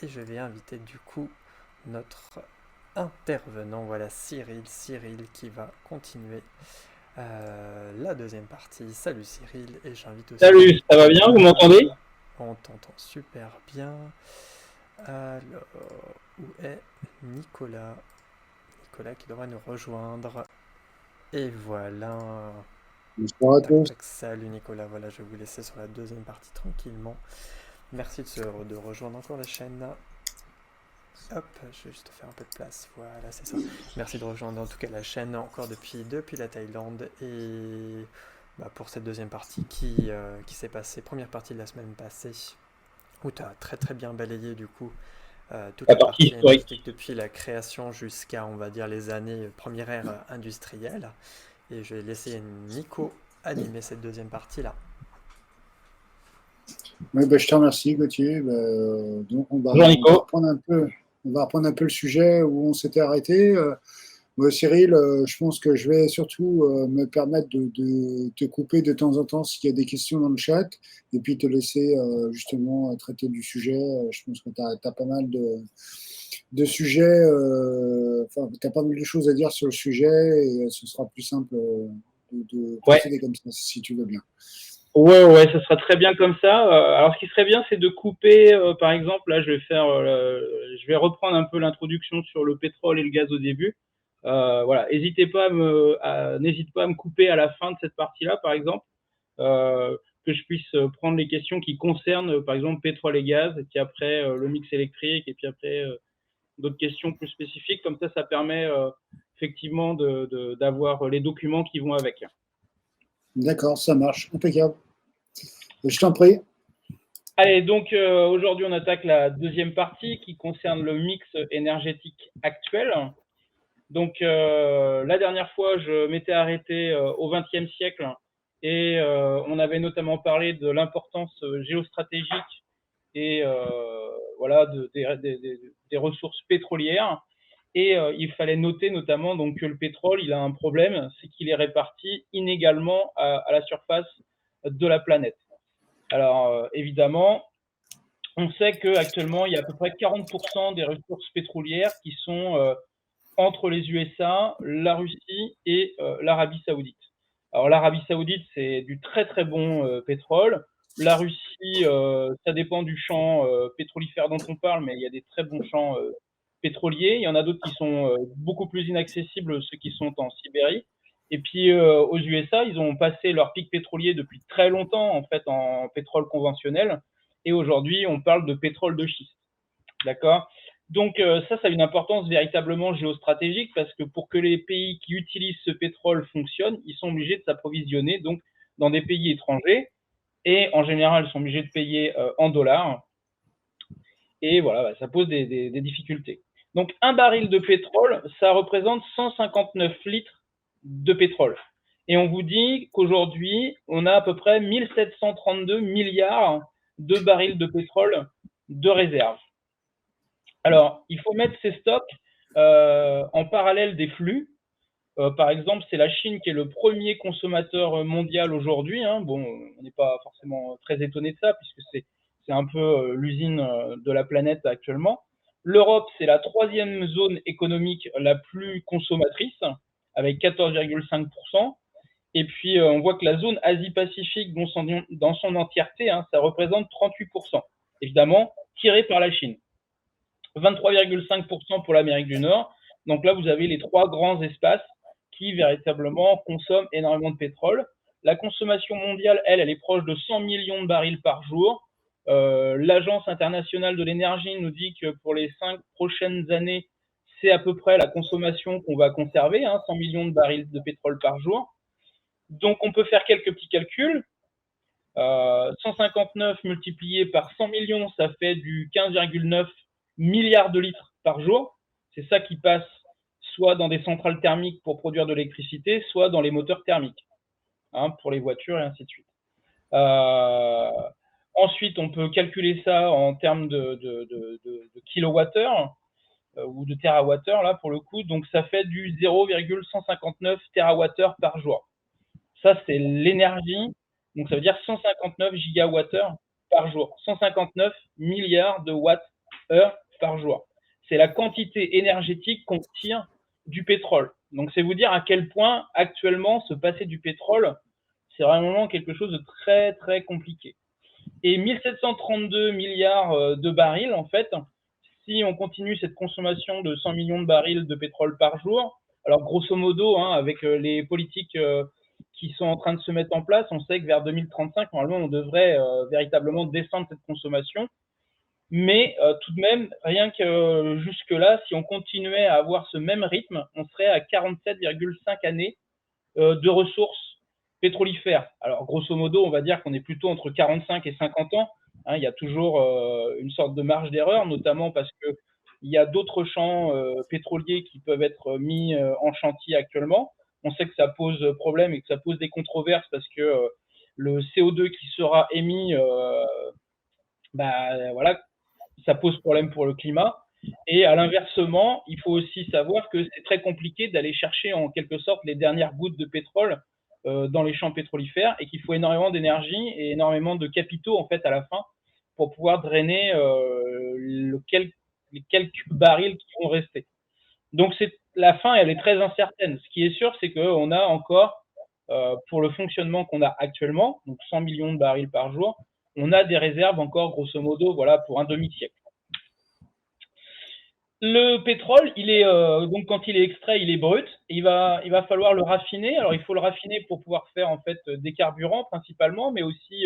et je vais inviter du coup notre intervenant, voilà Cyril qui va continuer la deuxième partie. Salut Cyril, et j'invite aussi Salut, ça va bien? Vous m'entendez? Nicolas. On t'entend super bien. Alors, où est Nicolas? Nicolas qui devrait nous rejoindre. Et voilà. Bonsoir à Tac tous. tac, salut Nicolas, voilà, je vais vous laisser sur la deuxième partie tranquillement. Merci de rejoindre encore la chaîne. Hop, je vais juste faire un peu de place, voilà, c'est ça. Merci de rejoindre en tout cas la chaîne encore depuis la Thaïlande. Et pour cette deuxième partie qui s'est passée, première partie de la semaine passée, où tu as très très bien balayé du coup toute La la partie partie historique. énergétique depuis la création jusqu'à, on va dire, les années première ère industrielle. Et je vais laisser Nico animer cette deuxième partie-là. Oui, je te remercie, Gauthier. Donc, Bonjour Nico. on va reprendre un peu le sujet où on s'était arrêté. Moi, Cyril, je pense que je vais surtout me permettre de te couper de temps en temps s'il y a des questions dans le chat et puis te laisser justement traiter du sujet. Je pense que tu as pas mal de sujets, enfin, tu as pas mal de choses à dire sur le sujet et ce sera plus simple de Ouais, procéder comme ça si tu veux bien. ouais, ça sera très bien comme ça. Alors, ce qui serait bien, c'est de couper, par exemple, là, je vais reprendre un peu l'introduction sur le pétrole et le gaz au début. Voilà, n'hésite pas à me couper à la fin de cette partie-là, par exemple, que je puisse prendre les questions qui concernent, par exemple, pétrole et gaz, et puis après le mix électrique, et puis après d'autres questions plus spécifiques. Comme ça permet effectivement d'avoir les documents qui vont avec. D'accord, ça marche, impeccable. Je t'en prie. Allez, donc aujourd'hui, on attaque la deuxième partie qui concerne le mix énergétique actuel. Donc, la dernière fois, je m'étais arrêté au XXe siècle et on avait notamment parlé de l'importance géostratégique et voilà des ressources pétrolières. Et il fallait noter notamment donc que le pétrole, il a un problème, c'est qu'il est réparti inégalement à la surface de la planète. Alors évidemment, on sait qu'actuellement, il y a à peu près 40% des ressources pétrolières qui sont entre les USA, la Russie et l'Arabie Saoudite. Alors l'Arabie Saoudite, c'est du très très bon pétrole. La Russie, ça dépend du champ pétrolifère dont on parle, mais il y a des très bons champs pétroliers. Il y en a d'autres qui sont beaucoup plus inaccessibles, ceux qui sont en Sibérie. Et puis aux USA, ils ont passé leur pic pétrolier depuis très longtemps en fait en pétrole conventionnel. Et aujourd'hui, on parle de pétrole de schiste. D'accord? Donc ça a une importance véritablement géostratégique parce que pour que les pays qui utilisent ce pétrole fonctionnent, ils sont obligés de s'approvisionner donc dans des pays étrangers et en général, ils sont obligés de payer en dollars et voilà, ça pose des difficultés. Donc un baril de pétrole, ça représente 159 litres de pétrole. Et on vous dit qu'aujourd'hui, on a à peu près 1732 milliards de barils de pétrole de réserve. Alors, il faut mettre ces stocks en parallèle des flux. Par exemple, c'est la Chine qui est le premier consommateur mondial aujourd'hui. Hein. Bon, on n'est pas forcément très étonné de ça, puisque c'est un peu l'usine de la planète actuellement. L'Europe, c'est la troisième zone économique la plus consommatrice, avec 14,5%. Et puis, on voit que la zone Asie-Pacifique, dans son entièreté, hein, ça représente 38%, évidemment, tiré par la Chine. 23,5% pour l'Amérique du Nord. Donc là, vous avez les trois grands espaces qui véritablement consomment énormément de pétrole. La consommation mondiale, elle est proche de 100 millions de barils par jour. L'Agence internationale de l'énergie nous dit que pour les 5 prochaines années, c'est à peu près la consommation qu'on va conserver, hein, 100 millions de barils de pétrole par jour. Donc on peut faire quelques petits calculs. 159 multiplié par 100 millions, ça fait du 15,9 milliards de litres par jour. C'est ça qui passe soit dans des centrales thermiques pour produire de l'électricité, soit dans les moteurs thermiques, hein, pour les voitures et ainsi de suite. Euh, Ensuite, on peut calculer ça en termes de kilowattheures ou de terawattheures, là, pour le coup. Donc, ça fait du 0,159 terawattheures par jour. Ça, c'est l'énergie. Donc, ça veut dire 159 gigawattheures par jour. 159 milliards de watts heures par jour. C'est la quantité énergétique qu'on tire du pétrole. Donc, c'est vous dire à quel point, actuellement, se passer du pétrole, c'est vraiment quelque chose de très, très compliqué. Et 1732 milliards de barils, en fait, si on continue cette consommation de 100 millions de barils de pétrole par jour, alors grosso modo, avec les politiques qui sont en train de se mettre en place, on sait que vers 2035, normalement, on devrait véritablement descendre cette consommation. Mais tout de même, rien que jusque-là, si on continuait à avoir ce même rythme, on serait à 47,5 années de ressources pétrolifères. Alors, grosso modo, on va dire qu'on est plutôt entre 45 et 50 ans. Il y a toujours une sorte de marge d'erreur, notamment parce qu'il y a d'autres champs pétroliers qui peuvent être mis en chantier actuellement. On sait que ça pose problème et que ça pose des controverses parce que le CO2 qui sera émis, voilà, ça pose problème pour le climat. Et à l'inversement, il faut aussi savoir que c'est très compliqué d'aller chercher en quelque sorte les dernières gouttes de pétrole dans les champs pétrolifères et qu'il faut énormément d'énergie et énormément de capitaux en fait à la fin pour pouvoir drainer les quelques barils qui vont rester. Donc la fin, elle est très incertaine. Ce qui est sûr, c'est qu'on a encore, pour le fonctionnement qu'on a actuellement, donc 100 millions de barils par jour, on a des réserves encore, grosso modo, voilà, pour un demi-siècle. Le pétrole, il est donc quand il est extrait, il est brut. Il va falloir le raffiner. Alors il faut le raffiner pour pouvoir faire en fait des carburants principalement, mais aussi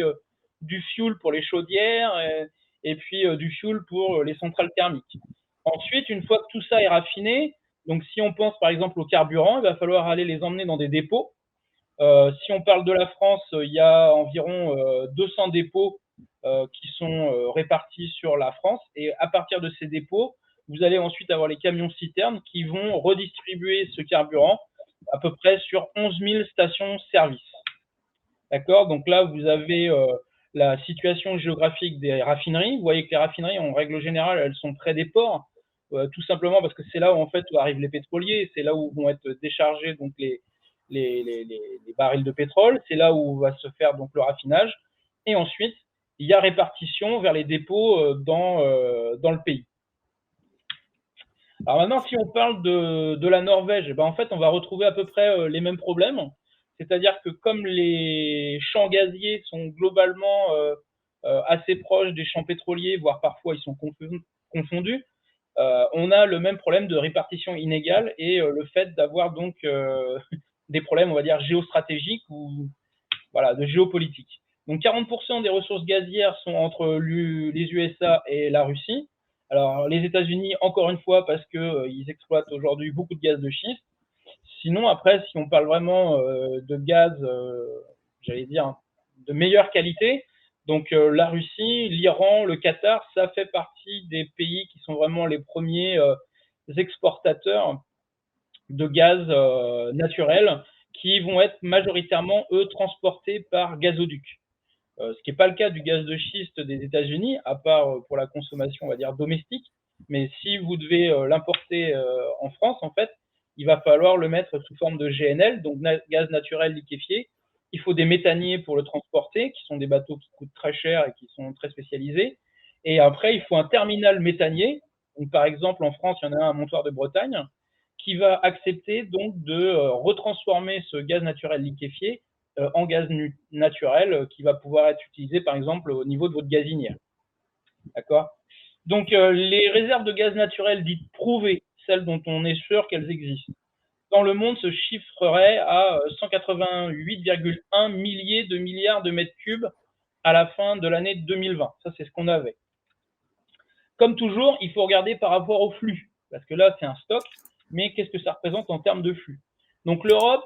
du fuel pour les chaudières et puis du fuel pour les centrales thermiques. Ensuite, une fois que tout ça est raffiné, donc si on pense par exemple aux carburants, il va falloir aller les emmener dans des dépôts. Si on parle de la France, il y a environ 200 dépôts qui sont répartis sur la France. Et à partir de ces dépôts, vous allez ensuite avoir les camions-citernes qui vont redistribuer ce carburant à peu près sur 11 000 stations-service. D'accord? Donc là, vous avez la situation géographique des raffineries. Vous voyez que les raffineries, en règle générale, elles sont près des ports, tout simplement parce que c'est là où en fait où arrivent les pétroliers, c'est là où vont être déchargés donc les barils de pétrole, c'est là où va se faire donc le raffinage, et ensuite il y a répartition vers les dépôts dans le pays. Alors maintenant, si on parle de la Norvège, en fait, on va retrouver à peu près les mêmes problèmes. C'est-à-dire que comme les champs gaziers sont globalement assez proches des champs pétroliers, voire parfois ils sont confondus, on a le même problème de répartition inégale et le fait d'avoir donc des problèmes, on va dire, géostratégiques ou voilà, de géopolitique. Donc 40% des ressources gazières sont entre les USA et la Russie. Alors les États-Unis, encore une fois, parce qu'ils exploitent aujourd'hui beaucoup de gaz de schiste. Sinon, après, si on parle vraiment de gaz, j'allais dire, de meilleure qualité, donc la Russie, l'Iran, le Qatar, ça fait partie des pays qui sont vraiment les premiers exportateurs de gaz naturel qui vont être majoritairement, eux, transportés par gazoduc. Ce qui n'est pas le cas du gaz de schiste des États-Unis, à part pour la consommation, on va dire, domestique. Mais si vous devez l'importer en France, en fait, il va falloir le mettre sous forme de GNL, donc gaz naturel liquéfié. Il faut des méthaniers pour le transporter, qui sont des bateaux qui coûtent très cher et qui sont très spécialisés. Et après, il faut un terminal méthanier. Donc, par exemple, en France, il y en a un à Montoire de Bretagne, qui va accepter donc de retransformer ce gaz naturel liquéfié en gaz naturel qui va pouvoir être utilisé, par exemple, au niveau de votre gazinière. D'accord? Donc, les réserves de gaz naturel dites prouvées, celles dont on est sûr qu'elles existent, dans le monde se chiffreraient à 188,1 milliers de milliards de mètres cubes à la fin de l'année 2020. Ça, c'est ce qu'on avait. Comme toujours, il faut regarder par rapport au flux, parce que là, c'est un stock, mais qu'est-ce que ça représente en termes de flux? Donc, l'Europe,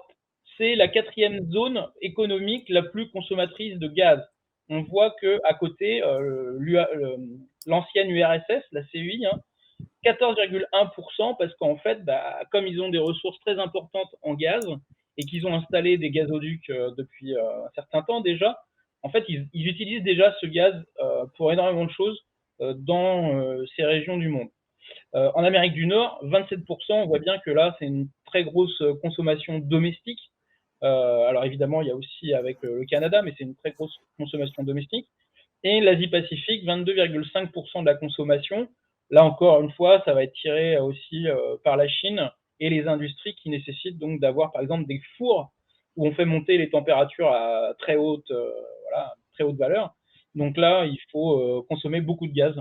c'est la 4e zone économique la plus consommatrice de gaz. On voit qu'à côté, l'ancienne URSS, la CEI, 14,1%, parce qu'en fait, comme ils ont des ressources très importantes en gaz et qu'ils ont installé des gazoducs depuis un certain temps déjà, en fait, ils utilisent déjà ce gaz pour énormément de choses dans ces régions du monde. En Amérique du Nord, 27%, on voit bien que là, c'est une très grosse consommation domestique. Alors évidemment, il y a aussi avec le Canada, mais c'est une très grosse consommation domestique. Et l'Asie-Pacifique, 22,5% de la consommation. Là encore une fois, ça va être tiré aussi par la Chine et les industries qui nécessitent donc d'avoir par exemple des fours où on fait monter les températures à très haute, très haute valeur. Donc là, il faut consommer beaucoup de gaz.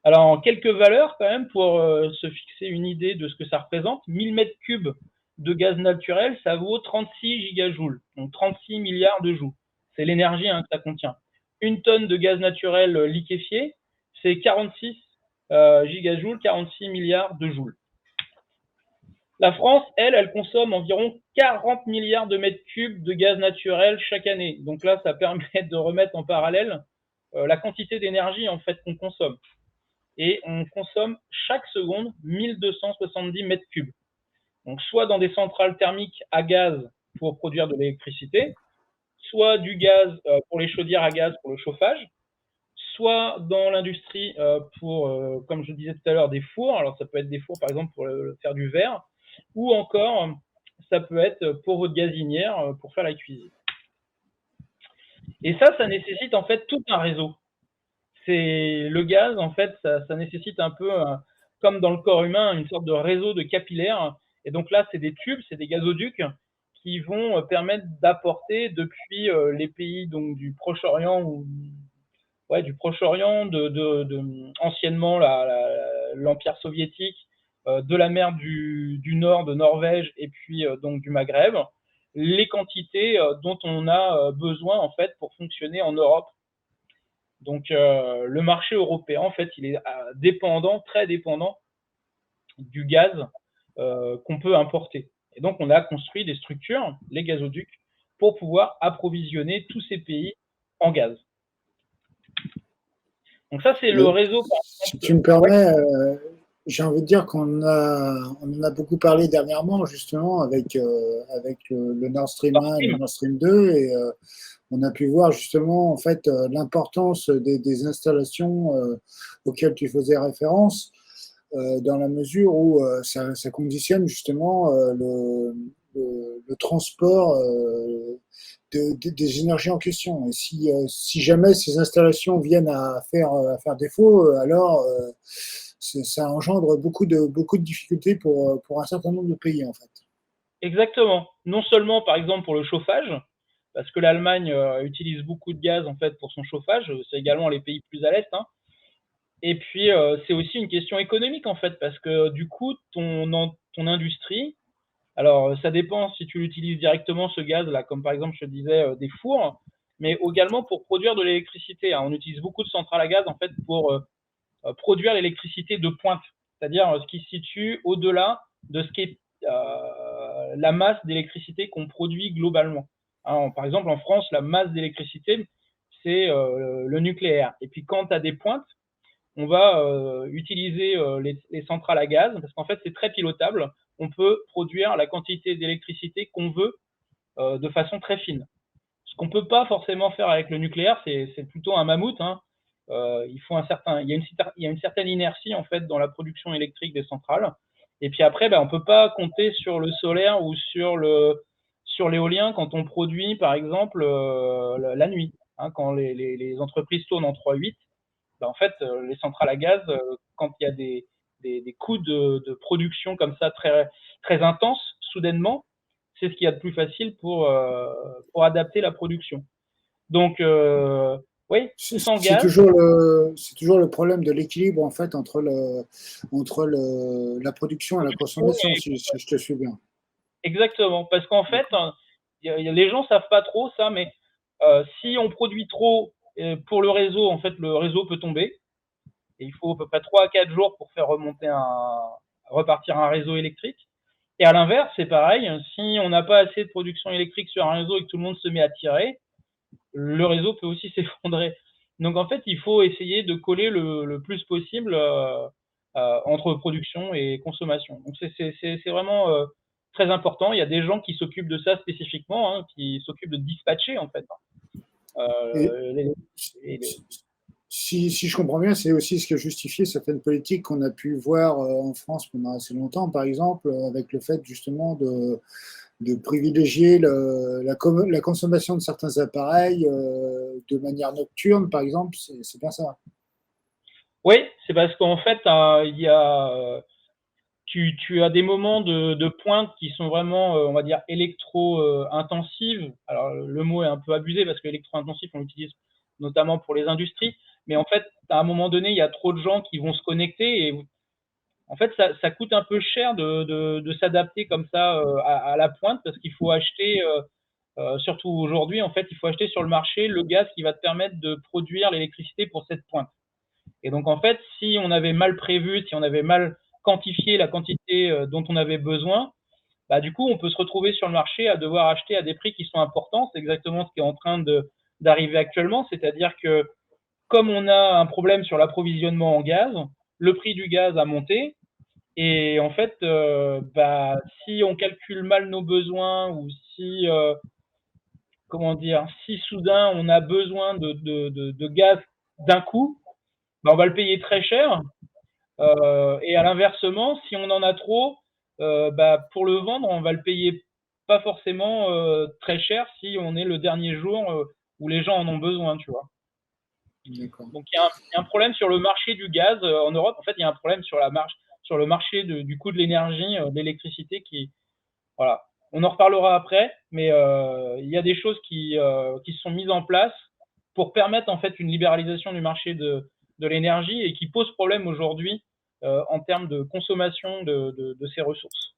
Alors, quelques valeurs quand même pour se fixer une idée de ce que ça représente. 1000 mètres cubes de gaz naturel, ça vaut 36 gigajoules, donc 36 milliards de joules. C'est l'énergie que ça contient. Une tonne de gaz naturel liquéfié, c'est 46 gigajoules, 46 milliards de joules. La France, elle consomme environ 40 milliards de mètres cubes de gaz naturel chaque année. Donc là, ça permet de remettre en parallèle la quantité d'énergie en fait qu'on consomme. Et on consomme chaque seconde 1270 mètres cubes. Donc soit dans des centrales thermiques à gaz pour produire de l'électricité, soit du gaz pour les chaudières à gaz pour le chauffage, soit dans l'industrie pour, comme je disais tout à l'heure, des fours. Alors ça peut être des fours par exemple pour faire du verre, ou encore ça peut être pour votre gazinière pour faire la cuisine. Et ça nécessite en fait tout un réseau. C'est le gaz, en fait, ça nécessite un peu, comme dans le corps humain, une sorte de réseau de capillaires. Et donc là, c'est des tubes, c'est des gazoducs qui vont permettre d'apporter depuis les pays donc du Proche-Orient ou du Proche-Orient, anciennement l'Empire soviétique, de la mer du Nord, de Norvège et puis donc du Maghreb, les quantités dont on a besoin en fait pour fonctionner en Europe. Donc le marché européen, en fait, il est très dépendant du gaz qu'on peut importer. Et donc on a construit des structures, les gazoducs, pour pouvoir approvisionner tous ces pays en gaz. Donc ça, c'est le réseau. Si tu me permets, j'ai envie de dire qu'on en a beaucoup parlé dernièrement, justement, avec le Nord Stream 1 et le Nord Stream 2, et on a pu voir justement en fait l'importance des installations auxquelles tu faisais référence, dans la mesure où ça conditionne justement le transport des énergies en question. Et si jamais ces installations viennent à faire défaut, alors ça engendre beaucoup de difficultés pour un certain nombre de pays en fait. Exactement. Non seulement par exemple pour le chauffage, parce que l'Allemagne utilise beaucoup de gaz en fait pour son chauffage, c'est également les pays plus à l'est. Et puis c'est aussi une question économique en fait, parce que du coup ton industrie, alors ça dépend si tu l'utilises directement ce gaz là, comme par exemple je te disais des fours, mais également pour produire de l'électricité. On utilise beaucoup de centrales à gaz en fait pour produire l'électricité de pointe, c'est-à-dire ce qui se situe au-delà de ce qui est la masse d'électricité qu'on produit globalement. Par exemple, en France, la masse d'électricité, c'est le nucléaire. Et puis, quand tu as des pointes, on va utiliser les centrales à gaz, parce qu'en fait, c'est très pilotable. On peut produire la quantité d'électricité qu'on veut de façon très fine. Ce qu'on ne peut pas forcément faire avec le nucléaire, c'est plutôt un mammouth. Il y a une certaine inertie en fait dans la production électrique des centrales. Et puis après, on ne peut pas compter sur le solaire ou sur l'éolien quand on produit, par exemple, la nuit. Quand les entreprises tournent en 3/8, en fait, les centrales à gaz, quand il y a des coûts de production comme ça très, très intenses, soudainement, c'est ce qu'il y a de plus facile pour adapter la production. Donc, oui, sans gaz. C'est toujours le problème de l'équilibre en fait entre la production et la consommation, si je te suis bien. Exactement, parce qu'en fait, les gens savent pas trop ça, mais si on produit trop pour le réseau, en fait, le réseau peut tomber. Et il faut à peu près 3 à 4 jours pour faire repartir un réseau électrique. Et à l'inverse, c'est pareil, si on n'a pas assez de production électrique sur un réseau et que tout le monde se met à tirer, le réseau peut aussi s'effondrer. Donc en fait, il faut essayer de coller le plus possible entre production et consommation. Donc c'est vraiment très important. Il y a des gens qui s'occupent de ça spécifiquement, qui s'occupent de dispatcher en fait. Si je comprends bien, c'est aussi ce qui a justifié certaines politiques qu'on a pu voir en France pendant assez longtemps, par exemple, avec le fait justement de privilégier la consommation de certains appareils de manière nocturne, par exemple, c'est bien ça. Oui, c'est parce qu'en fait, il y a, tu as des moments de pointe qui sont vraiment, on va dire, électro-intensives. Alors, le mot est un peu abusé parce que électro-intensif, on l'utilise notamment pour les industries. Mais en fait, à un moment donné, il y a trop de gens qui vont se connecter et en fait, ça coûte un peu cher de s'adapter comme ça à la pointe parce qu'il faut acheter, surtout aujourd'hui, en fait, il faut acheter sur le marché le gaz qui va te permettre de produire l'électricité pour cette pointe. Et donc, en fait, si on avait mal prévu, si on avait mal quantifié la quantité dont on avait besoin, bah, du coup, on peut se retrouver sur le marché à devoir acheter à des prix qui sont importants. C'est exactement ce qui est en train d'arriver actuellement. C'est-à-dire que comme on a un problème sur l'approvisionnement en gaz, le prix du gaz a monté. Et en fait, bah, si on calcule mal nos besoins ou si, comment dire, si soudain on a besoin de gaz d'un coup, bah, on va le payer très cher. Et à l'inversement, si on en a trop, bah, pour le vendre, on va le payer pas forcément très cher si on est le dernier jour où les gens en ont besoin, tu vois. Donc il y a un problème sur le marché du gaz en Europe. En fait, il y a un problème sur sur le marché du coût de l'énergie, de l'électricité qui, voilà. On en reparlera après, mais il y a des choses qui sont mises en place pour permettre en fait une libéralisation du marché de l'énergie et qui posent problème aujourd'hui en termes de consommation de ces ressources.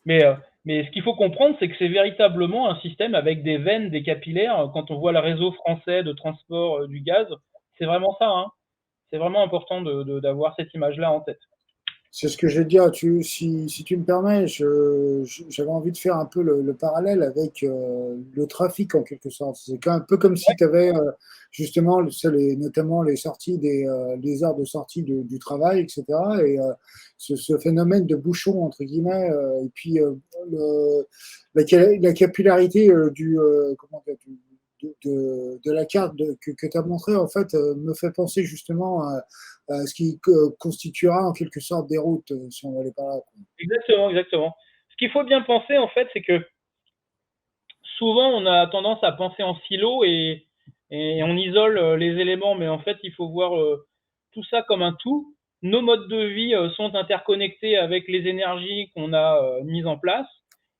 Mais, euh, mais ce qu'il faut comprendre, c'est que c'est véritablement un système avec des veines, des capillaires. Quand on voit le réseau français de transport du gaz, c'est vraiment ça. Hein. C'est vraiment important d'avoir cette image-là en tête. C'est ce que j'ai dit. Si tu me permets, j'avais envie de faire un peu le parallèle avec le trafic en quelque sorte. C'est un peu comme si tu avais justement, notamment les sorties les heures de sortie du travail, etc. Et ce phénomène de bouchon entre guillemets, et puis la capillarité comment dire, de la carte que tu as montré en fait me fait penser justement à ce qui constituera en quelque sorte des routes si on va aller par là. Exactement, exactement. Ce qu'il faut bien penser, en fait, c'est que souvent, on a tendance à penser en silo et on isole les éléments, mais en fait, il faut voir tout ça comme un tout. Nos modes de vie sont interconnectés avec les énergies qu'on a mises en place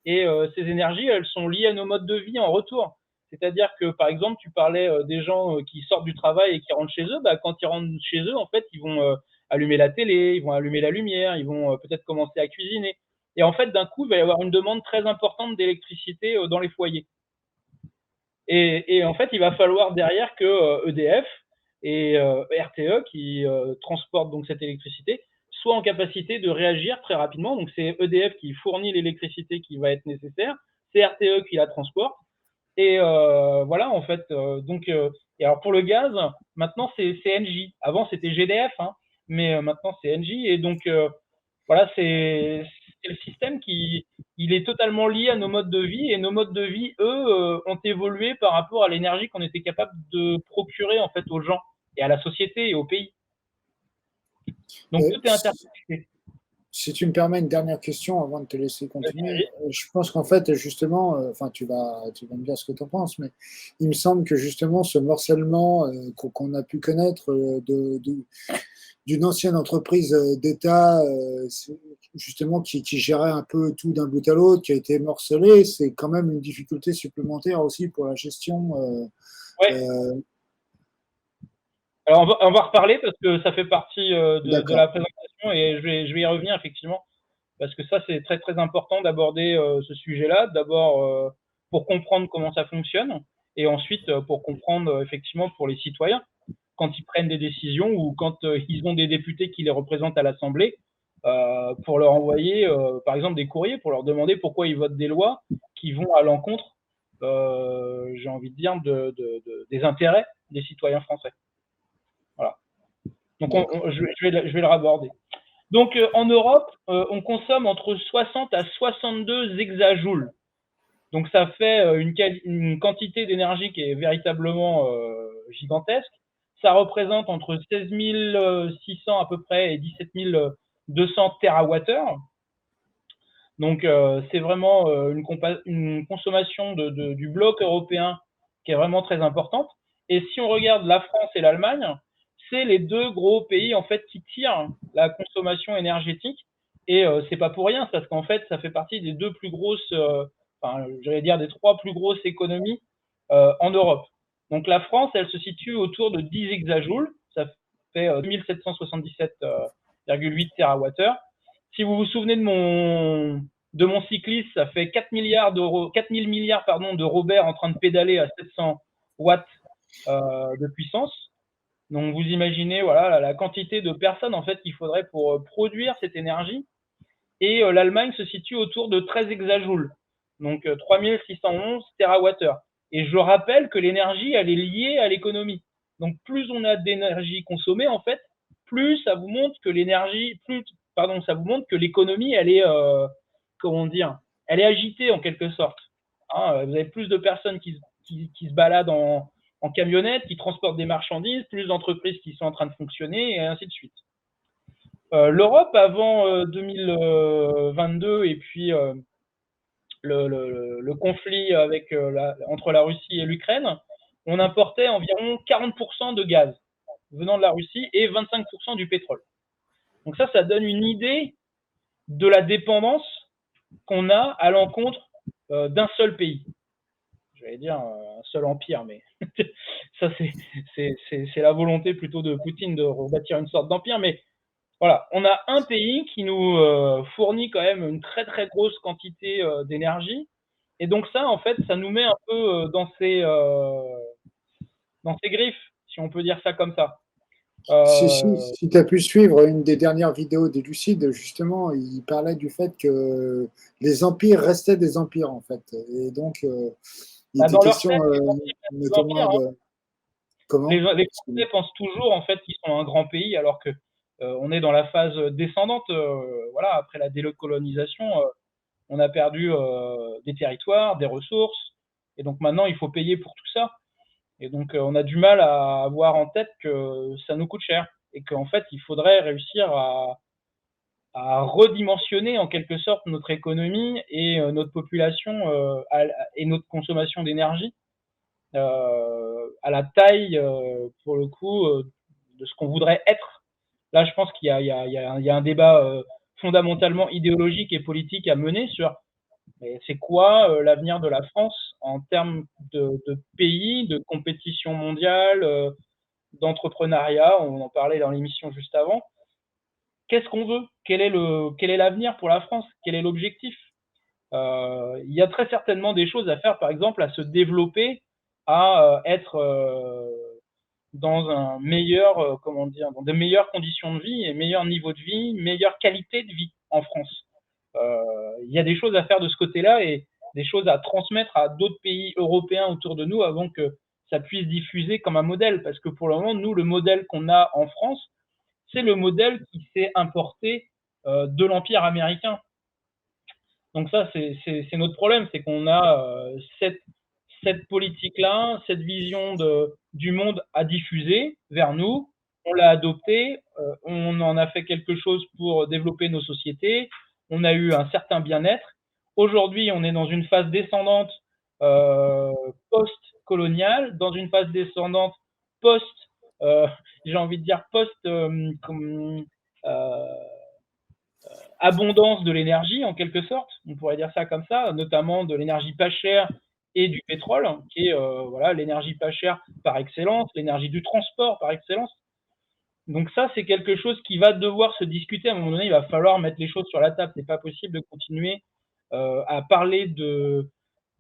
et ces énergies, elles sont liées à nos modes de vie en retour. C'est-à-dire que, par exemple, tu parlais des gens qui sortent du travail et qui rentrent chez eux. Bah, quand ils rentrent chez eux, en fait, ils vont allumer la télé, ils vont allumer la lumière, ils vont peut-être commencer à cuisiner. Et en fait, d'un coup, il va y avoir une demande très importante d'électricité dans les foyers. Et en fait, il va falloir derrière que EDF et RTE, qui transportent donc cette électricité, soient en capacité de réagir très rapidement. Donc, c'est EDF qui fournit l'électricité qui va être nécessaire, c'est RTE qui la transporte. Et voilà, en fait. Et alors pour le gaz, maintenant c'est Engie. Avant c'était GDF, hein, mais maintenant c'est Engie. Et donc voilà, c'est le système qui il est totalement lié à nos modes de vie et nos modes de vie, eux, ont évolué par rapport à l'énergie qu'on était capable de procurer en fait aux gens et à la société et au pays. Donc tout est interconnecté. Si tu me permets une dernière question avant de te laisser continuer, je pense qu'en fait, justement, enfin, tu vas me dire ce que tu en penses, mais il me semble que justement, ce morcellement qu'on a pu connaître d'une ancienne entreprise d'État, justement, qui gérait un peu tout d'un bout à l'autre, qui a été morcelé, c'est quand même une difficulté supplémentaire aussi pour la gestion. Ouais. Alors on va reparler parce que ça fait partie de la présentation et je vais y revenir effectivement parce que ça c'est très très important d'aborder ce sujet-là. D'abord pour comprendre comment ça fonctionne et ensuite pour comprendre effectivement pour les citoyens quand ils prennent des décisions ou quand ils ont des députés qui les représentent à l'Assemblée pour leur envoyer par exemple des courriers pour leur demander pourquoi ils votent des lois qui vont à l'encontre, j'ai envie de dire, des intérêts des citoyens français. Voilà. Donc je vais le raborder. Donc en Europe, on consomme entre 60 à 62 hexajoules. Donc ça fait une quantité d'énergie qui est véritablement gigantesque. Ça représente entre 16 600 à peu près et 17 200 TWh. Donc c'est vraiment une consommation du bloc européen qui est vraiment très importante. Et si on regarde la France et l'Allemagne, c'est les deux gros pays en fait qui tirent la consommation énergétique. Et c'est pas pour rien, parce qu'en fait, ça fait partie des deux plus grosses, enfin, j'allais dire des trois plus grosses économies en Europe. Donc la France, elle se situe autour de 10 hexajoules, ça fait 2777,8 TWh. Si vous vous souvenez de mon cycliste, ça fait 4 milliards d'euros, 4000 milliards pardon, de Robert en train de pédaler à 700 watts de puissance. Donc vous imaginez voilà la quantité de personnes en fait qu'il faudrait pour produire cette énergie. Et l'Allemagne se situe autour de 13 hexajoules, donc 3611 TWh. Et je rappelle que l'énergie, elle est liée à l'économie. Donc plus on a d'énergie consommée, en fait, plus ça vous montre que l'énergie, ça vous montre que l'économie, elle est, comment dire, elle est agitée en quelque sorte. Hein, vous avez plus de personnes qui se baladent en camionnette, qui transportent des marchandises, plus d'entreprises qui sont en train de fonctionner, et ainsi de suite. L'Europe avant 2022 et puis le conflit avec, entre la Russie et l'Ukraine, on importait environ 40% de gaz venant de la Russie et 25% du pétrole. Donc ça donne une idée de la dépendance qu'on a à l'encontre d'un seul pays. J'allais dire un seul empire, mais ça c'est la volonté plutôt de Poutine de rebâtir une sorte d'empire. Mais voilà, on a un pays qui nous fournit quand même une très très grosse quantité d'énergie. Et donc ça, en fait, ça nous met un peu dans ses griffes, si on peut dire ça comme ça. Si tu as pu suivre une des dernières vidéos des Lucides, justement, il parlait du fait que les empires restaient des empires, en fait. Et donc, il était dans leur question tête, les empires restent des notamment empires, hein. de... Comment? Les Français pensent toujours en fait qu'ils sont un grand pays, alors que on est dans la phase descendante. Voilà, après la délocalisation, on a perdu des territoires, des ressources, et donc maintenant il faut payer pour tout ça. Et donc on a du mal à avoir en tête que ça nous coûte cher et qu'en fait il faudrait réussir à redimensionner en quelque sorte notre économie et notre population et notre consommation d'énergie à la taille, pour le coup, de ce qu'on voudrait être. Là, je pense qu'il y a un débat fondamentalement idéologique et politique à mener sur c'est quoi l'avenir de la France en termes de pays, de compétition mondiale, d'entrepreneuriat. On en parlait dans l'émission juste avant. Qu'est-ce qu'on veut? Quel est l'avenir pour la France? Quel est l'objectif? Il y a très certainement des choses à faire, par exemple, à se développer, à être dans un meilleur, comment dire, dans de meilleures conditions de vie et meilleur niveau de vie, meilleure qualité de vie en France. Il y a des choses à faire de ce côté-là et des choses à transmettre à d'autres pays européens autour de nous avant que ça puisse diffuser comme un modèle. Parce que pour le moment, nous, le modèle qu'on a en France, c'est le modèle qui s'est importé de l'Empire américain. Donc ça, c'est notre problème, c'est qu'on a cette politique-là, cette vision du monde à diffuser vers nous. On l'a adoptée, on en a fait quelque chose pour développer nos sociétés, on a eu un certain bien-être. Aujourd'hui, on est dans une phase descendante post-coloniale, dans une phase descendante j'ai envie de dire abondance de l'énergie en quelque sorte, on pourrait dire ça comme ça, notamment de l'énergie pas chère et du pétrole, qui est voilà l'énergie pas chère par excellence, l'énergie du transport par excellence. Donc ça, c'est quelque chose qui va devoir se discuter. À un moment donné, il va falloir mettre les choses sur la table. C'est pas possible de continuer à parler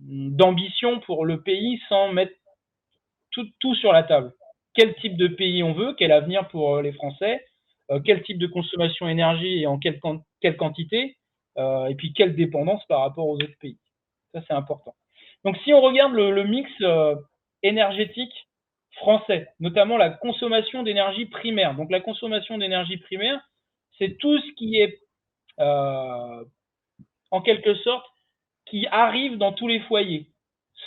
d'ambition pour le pays sans mettre tout sur la table. Quel type de pays on veut, quel avenir pour les Français, quel type de consommation énergie et en quelle quantité, et puis quelle dépendance par rapport aux autres pays. Ça, c'est important. Donc, si on regarde le mix énergétique français, notamment la consommation d'énergie primaire. Donc, la consommation d'énergie primaire, c'est tout ce qui est, en quelque sorte, qui arrive dans tous les foyers,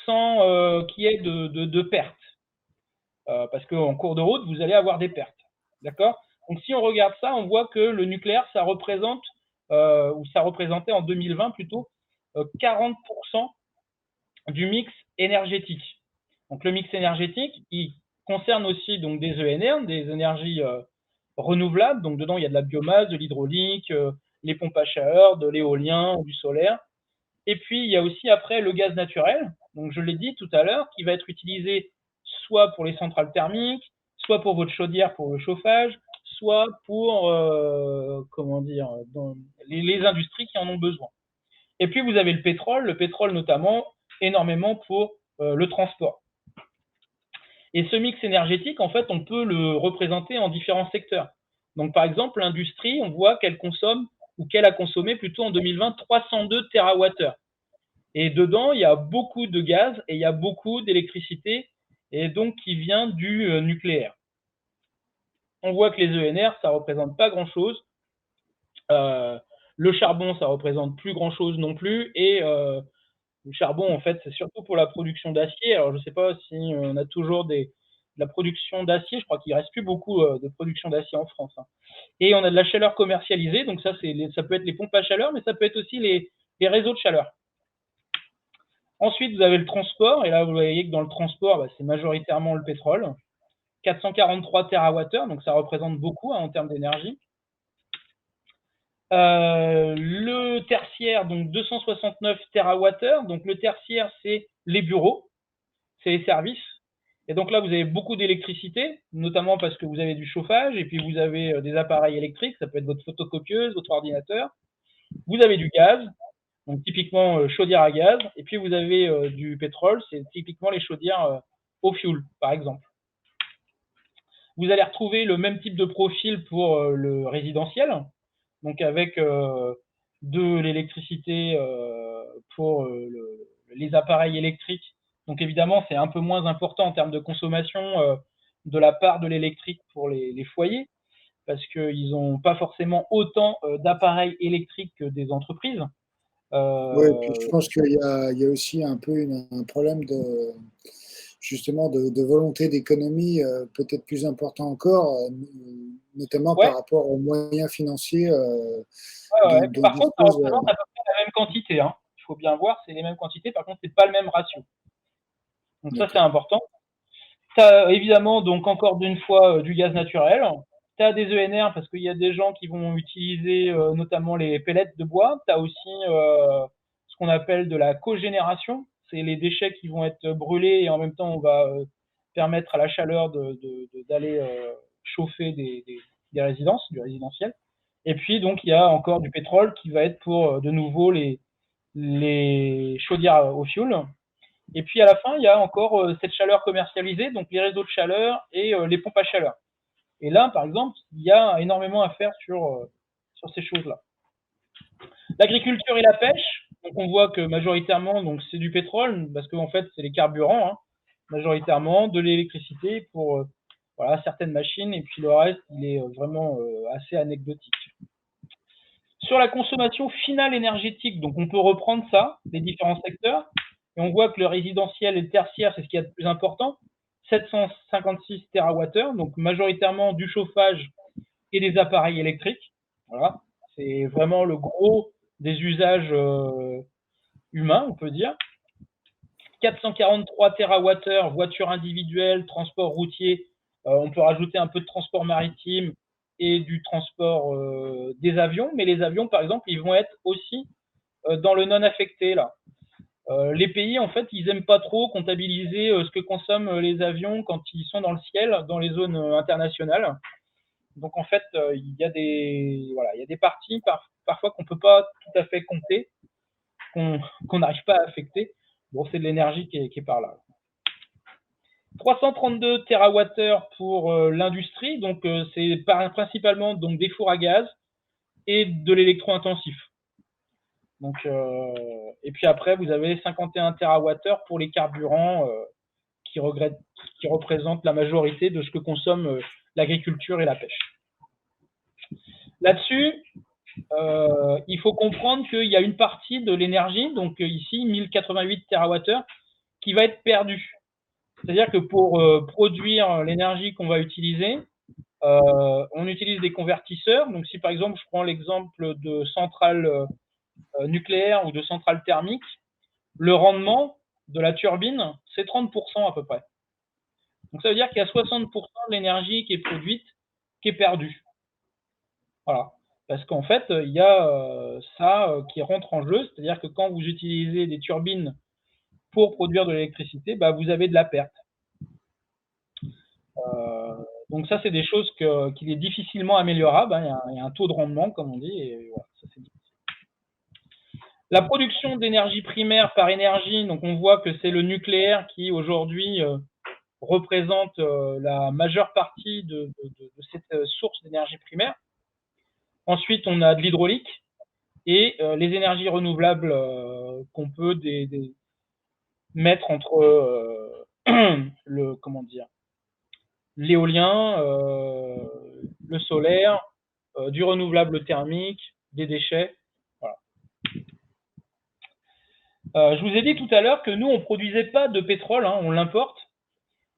sans qu'il y ait de pertes. Parce qu'en cours de route, vous allez avoir des pertes. D'accord? Donc, si on regarde ça, on voit que le nucléaire, ça représente, ou ça représentait en 2020 plutôt, 40% du mix énergétique. Donc, le mix énergétique, concerne aussi donc des ENR, des énergies renouvelables. Donc dedans, il y a de la biomasse, de l'hydraulique, les pompes à chaleur, de l'éolien, du solaire. Et puis, il y a aussi après le gaz naturel. Donc je l'ai dit tout à l'heure, qui va être utilisé soit pour les centrales thermiques, soit pour votre chaudière pour le chauffage, soit pour comment dire, dans les industries qui en ont besoin. Et puis vous avez le pétrole notamment énormément pour le transport. Et ce mix énergétique, en fait, on peut le représenter en différents secteurs. Donc par exemple, l'industrie, on voit qu'elle consomme, ou qu'elle a consommé plutôt en 2020, 302 TWh. Et dedans, il y a beaucoup de gaz et il y a beaucoup d'électricité, et donc qui vient du nucléaire. On voit que les ENR, ça ne représente pas grand-chose. Le charbon, ça ne représente plus grand-chose non plus. Et le charbon, en fait, c'est surtout pour la production d'acier. Alors, je ne sais pas si on a toujours de la production d'acier. Je crois qu'il ne reste plus beaucoup de production d'acier en France. Hein. Et on a de la chaleur commercialisée. Donc, ça peut être les pompes à chaleur, mais ça peut être aussi les réseaux de chaleur. Ensuite, vous avez le transport. Et là, vous voyez que dans le transport, c'est majoritairement le pétrole. 443 TWh, donc ça représente beaucoup en termes d'énergie. Le tertiaire, donc 269 TWh. Donc le tertiaire, c'est les bureaux, c'est les services. Et donc là, vous avez beaucoup d'électricité, notamment parce que vous avez du chauffage, et puis vous avez des appareils électriques, ça peut être votre photocopieuse, votre ordinateur. Vous avez du gaz, donc typiquement chaudière à gaz, et puis vous avez du pétrole, c'est typiquement les chaudières au fioul, par exemple. Vous allez retrouver le même type de profil pour le résidentiel, donc avec de l'électricité pour les appareils électriques. Donc évidemment, c'est un peu moins important en termes de consommation de la part de l'électrique pour les foyers, parce qu'ils n'ont pas forcément autant d'appareils électriques que des entreprises. Oui, puis je pense qu'il y a aussi un peu un problème justement de volonté d'économie peut-être plus important encore, notamment par rapport aux moyens financiers Par contre, ça représente à peu près la même quantité. Hein. Il faut bien voir, c'est les mêmes quantités. Par contre, c'est pas le même ratio. Donc ça, c'est important. Tu as évidemment, donc encore d'une fois, du gaz naturel. Tu as des ENR parce qu'il y a des gens qui vont utiliser notamment les pellets de bois. Tu as aussi ce qu'on appelle de la cogénération. C'est les déchets qui vont être brûlés et en même temps, on va permettre à la chaleur d'aller chauffer des résidences, du résidentiel. Et puis, donc, il y a encore du pétrole qui va être pour, de nouveau, les chaudières au fioul. Et puis, à la fin, il y a encore cette chaleur commercialisée, donc les réseaux de chaleur et les pompes à chaleur. Et là, par exemple, il y a énormément à faire sur ces choses-là. L'agriculture et la pêche, donc on voit que majoritairement, donc c'est du pétrole, parce qu'en fait, c'est les carburants, hein, majoritairement, de l'électricité pour certaines machines, et puis le reste, il est vraiment assez anecdotique. Sur la consommation finale énergétique, donc on peut reprendre ça, les différents secteurs, et on voit que le résidentiel et le tertiaire, c'est ce qu'il y a de plus important, 756 TWh, donc majoritairement du chauffage et des appareils électriques. Voilà, c'est vraiment le gros des usages humains, on peut dire. 443 TWh, voitures individuelles, transport routier, on peut rajouter un peu de transport maritime et du transport des avions, mais les avions, par exemple, ils vont être aussi dans le non affecté, là. Les pays, en fait, ils n'aiment pas trop comptabiliser ce que consomment les avions quand ils sont dans le ciel, dans les zones internationales. Donc, en fait, il y a des parties parfois qu'on ne peut pas tout à fait compter, qu'on n'arrive pas à affecter. Bon, c'est de l'énergie qui est par là. 332 TWh pour l'industrie, donc c'est principalement donc, des fours à gaz et de l'électro-intensif. Donc, et puis après, vous avez 51 TWh pour les carburants qui représentent la majorité de ce que consomme l'agriculture et la pêche. Là-dessus, il faut comprendre qu'il y a une partie de l'énergie, donc ici 1088 TWh, qui va être perdue. C'est-à-dire que pour produire l'énergie qu'on va utiliser, on utilise des convertisseurs. Donc si par exemple je prends l'exemple de centrales nucléaires ou de centrales thermiques, le rendement de la turbine, c'est 30% à peu près. Donc ça veut dire qu'il y a 60% de l'énergie qui est produite, qui est perdue. Voilà. Parce qu'en fait, il y a ça qui rentre en jeu, c'est-à-dire que quand vous utilisez des turbines pour produire de l'électricité, bah, vous avez de la perte. Donc ça, c'est des choses qu'il est difficilement améliorable. Hein. Il y a un taux de rendement, comme on dit, et voilà, ça c'est difficile. La production d'énergie primaire par énergie, donc on voit que c'est le nucléaire qui aujourd'hui représente la majeure partie de cette source d'énergie primaire. Ensuite, on a de l'hydraulique et les énergies renouvelables qu'on peut mettre entre l'éolien, le solaire, du renouvelable thermique, des déchets. Voilà. Je vous ai dit tout à l'heure que nous, on ne produisait pas de pétrole, hein, on l'importe.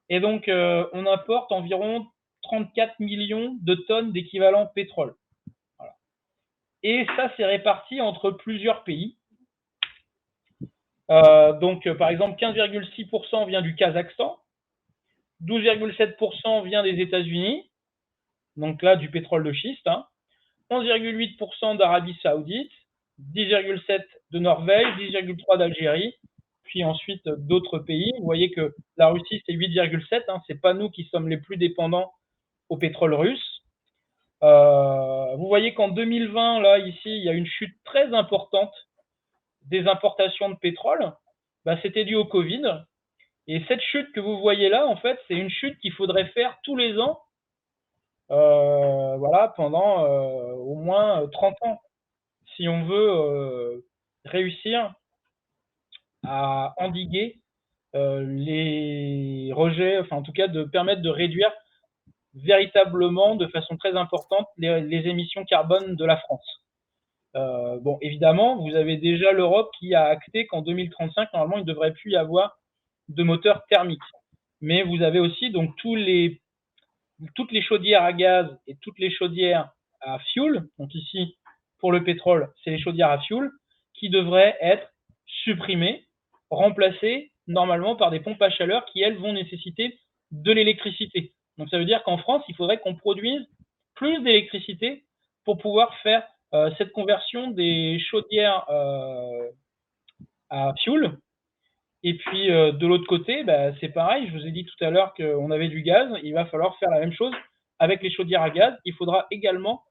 Et donc, on importe environ 34 millions de tonnes d'équivalent pétrole. Voilà. Et ça, c'est réparti entre plusieurs pays. Donc, par exemple, 15,6% vient du Kazakhstan, 12,7% vient des États-Unis, donc là, du pétrole de schiste, hein, 11,8% d'Arabie Saoudite, 10,7% de Norvège, 10,3% d'Algérie, puis ensuite d'autres pays. Vous voyez que la Russie, c'est 8,7%, hein, c'est pas nous qui sommes les plus dépendants au pétrole russe. Vous voyez qu'en 2020, là, ici, il y a une chute très importante des importations de pétrole. Bah, c'était dû au Covid. Et cette chute que vous voyez là, en fait, c'est une chute qu'il faudrait faire tous les ans, voilà, pendant au moins 30 ans, si on veut réussir à endiguer les rejets, enfin en tout cas de permettre de réduire véritablement de façon très importante les émissions carbone de la France. Bon, évidemment, vous avez déjà l'Europe qui a acté qu'en 2035, normalement, il ne devrait plus y avoir de moteurs thermiques. Mais vous avez aussi donc toutes les chaudières à gaz et toutes les chaudières à fioul, donc ici, pour le pétrole, c'est les chaudières à fioul, qui devraient être supprimées, remplacées normalement par des pompes à chaleur qui, elles, vont nécessiter de l'électricité. Donc ça veut dire qu'en France, il faudrait qu'on produise plus d'électricité pour pouvoir faire cette conversion des chaudières à fioul. Et puis de l'autre côté, bah, c'est pareil, je vous ai dit tout à l'heure qu'on avait du gaz, il va falloir faire la même chose avec les chaudières à gaz. Il faudra également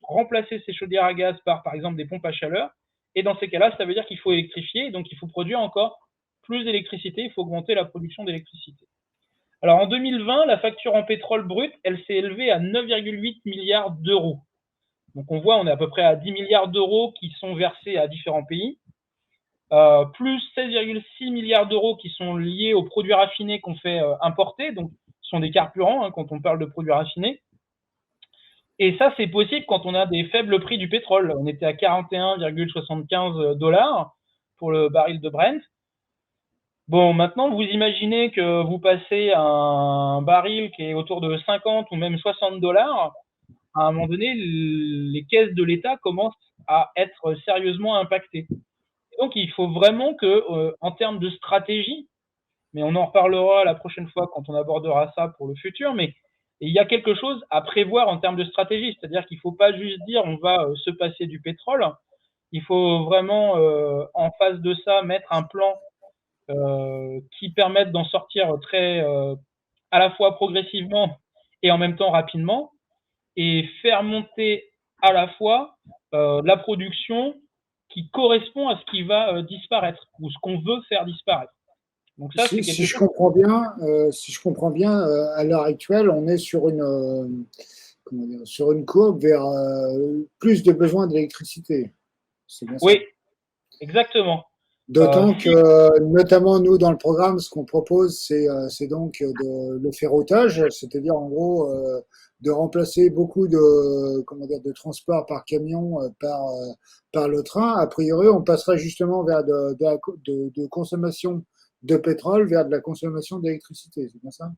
remplacer ces chaudières à gaz par exemple des pompes à chaleur. Et dans ces cas-là, ça veut dire qu'il faut électrifier, donc il faut produire encore plus d'électricité, il faut augmenter la production d'électricité. Alors en 2020, la facture en pétrole brut, elle s'est élevée à 9,8 milliards d'euros. Donc on voit, on est à peu près à 10 milliards d'euros qui sont versés à différents pays. Plus 16,6 milliards d'euros qui sont liés aux produits raffinés qu'on fait importer, donc ce sont des carburants hein, quand on parle de produits raffinés. Et ça, c'est possible quand on a des faibles prix du pétrole. On était à 41,75 $ pour le baril de Brent. Bon, maintenant, vous imaginez que vous passez un baril qui est autour de 50 ou même 60 $. À un moment donné, les caisses de l'État commencent à être sérieusement impactées. Donc, il faut vraiment que, en termes de stratégie, mais on en reparlera la prochaine fois quand on abordera ça pour le futur, mais il y a quelque chose à prévoir en termes de stratégie, c'est-à-dire qu'il ne faut pas juste dire on va se passer du pétrole, il faut vraiment, en face de ça, mettre un plan qui permette d'en sortir à la fois progressivement et en même temps rapidement, et faire monter à la fois la production qui correspond à ce qui va disparaître ou ce qu'on veut faire disparaître. Donc ça, c'est quelque Si je chose. comprends bien, à l'heure actuelle, on est sur une courbe vers plus de besoins d'électricité. C'est bien ça. Oui, exactement. D'autant que, notamment nous, dans le programme, ce qu'on propose, c'est donc le ferroutage, c'est-à-dire en gros de remplacer beaucoup de transports par camion par le train. A priori, on passerait justement vers de consommation de pétrole vers de la consommation d'électricité, c'est bien ça?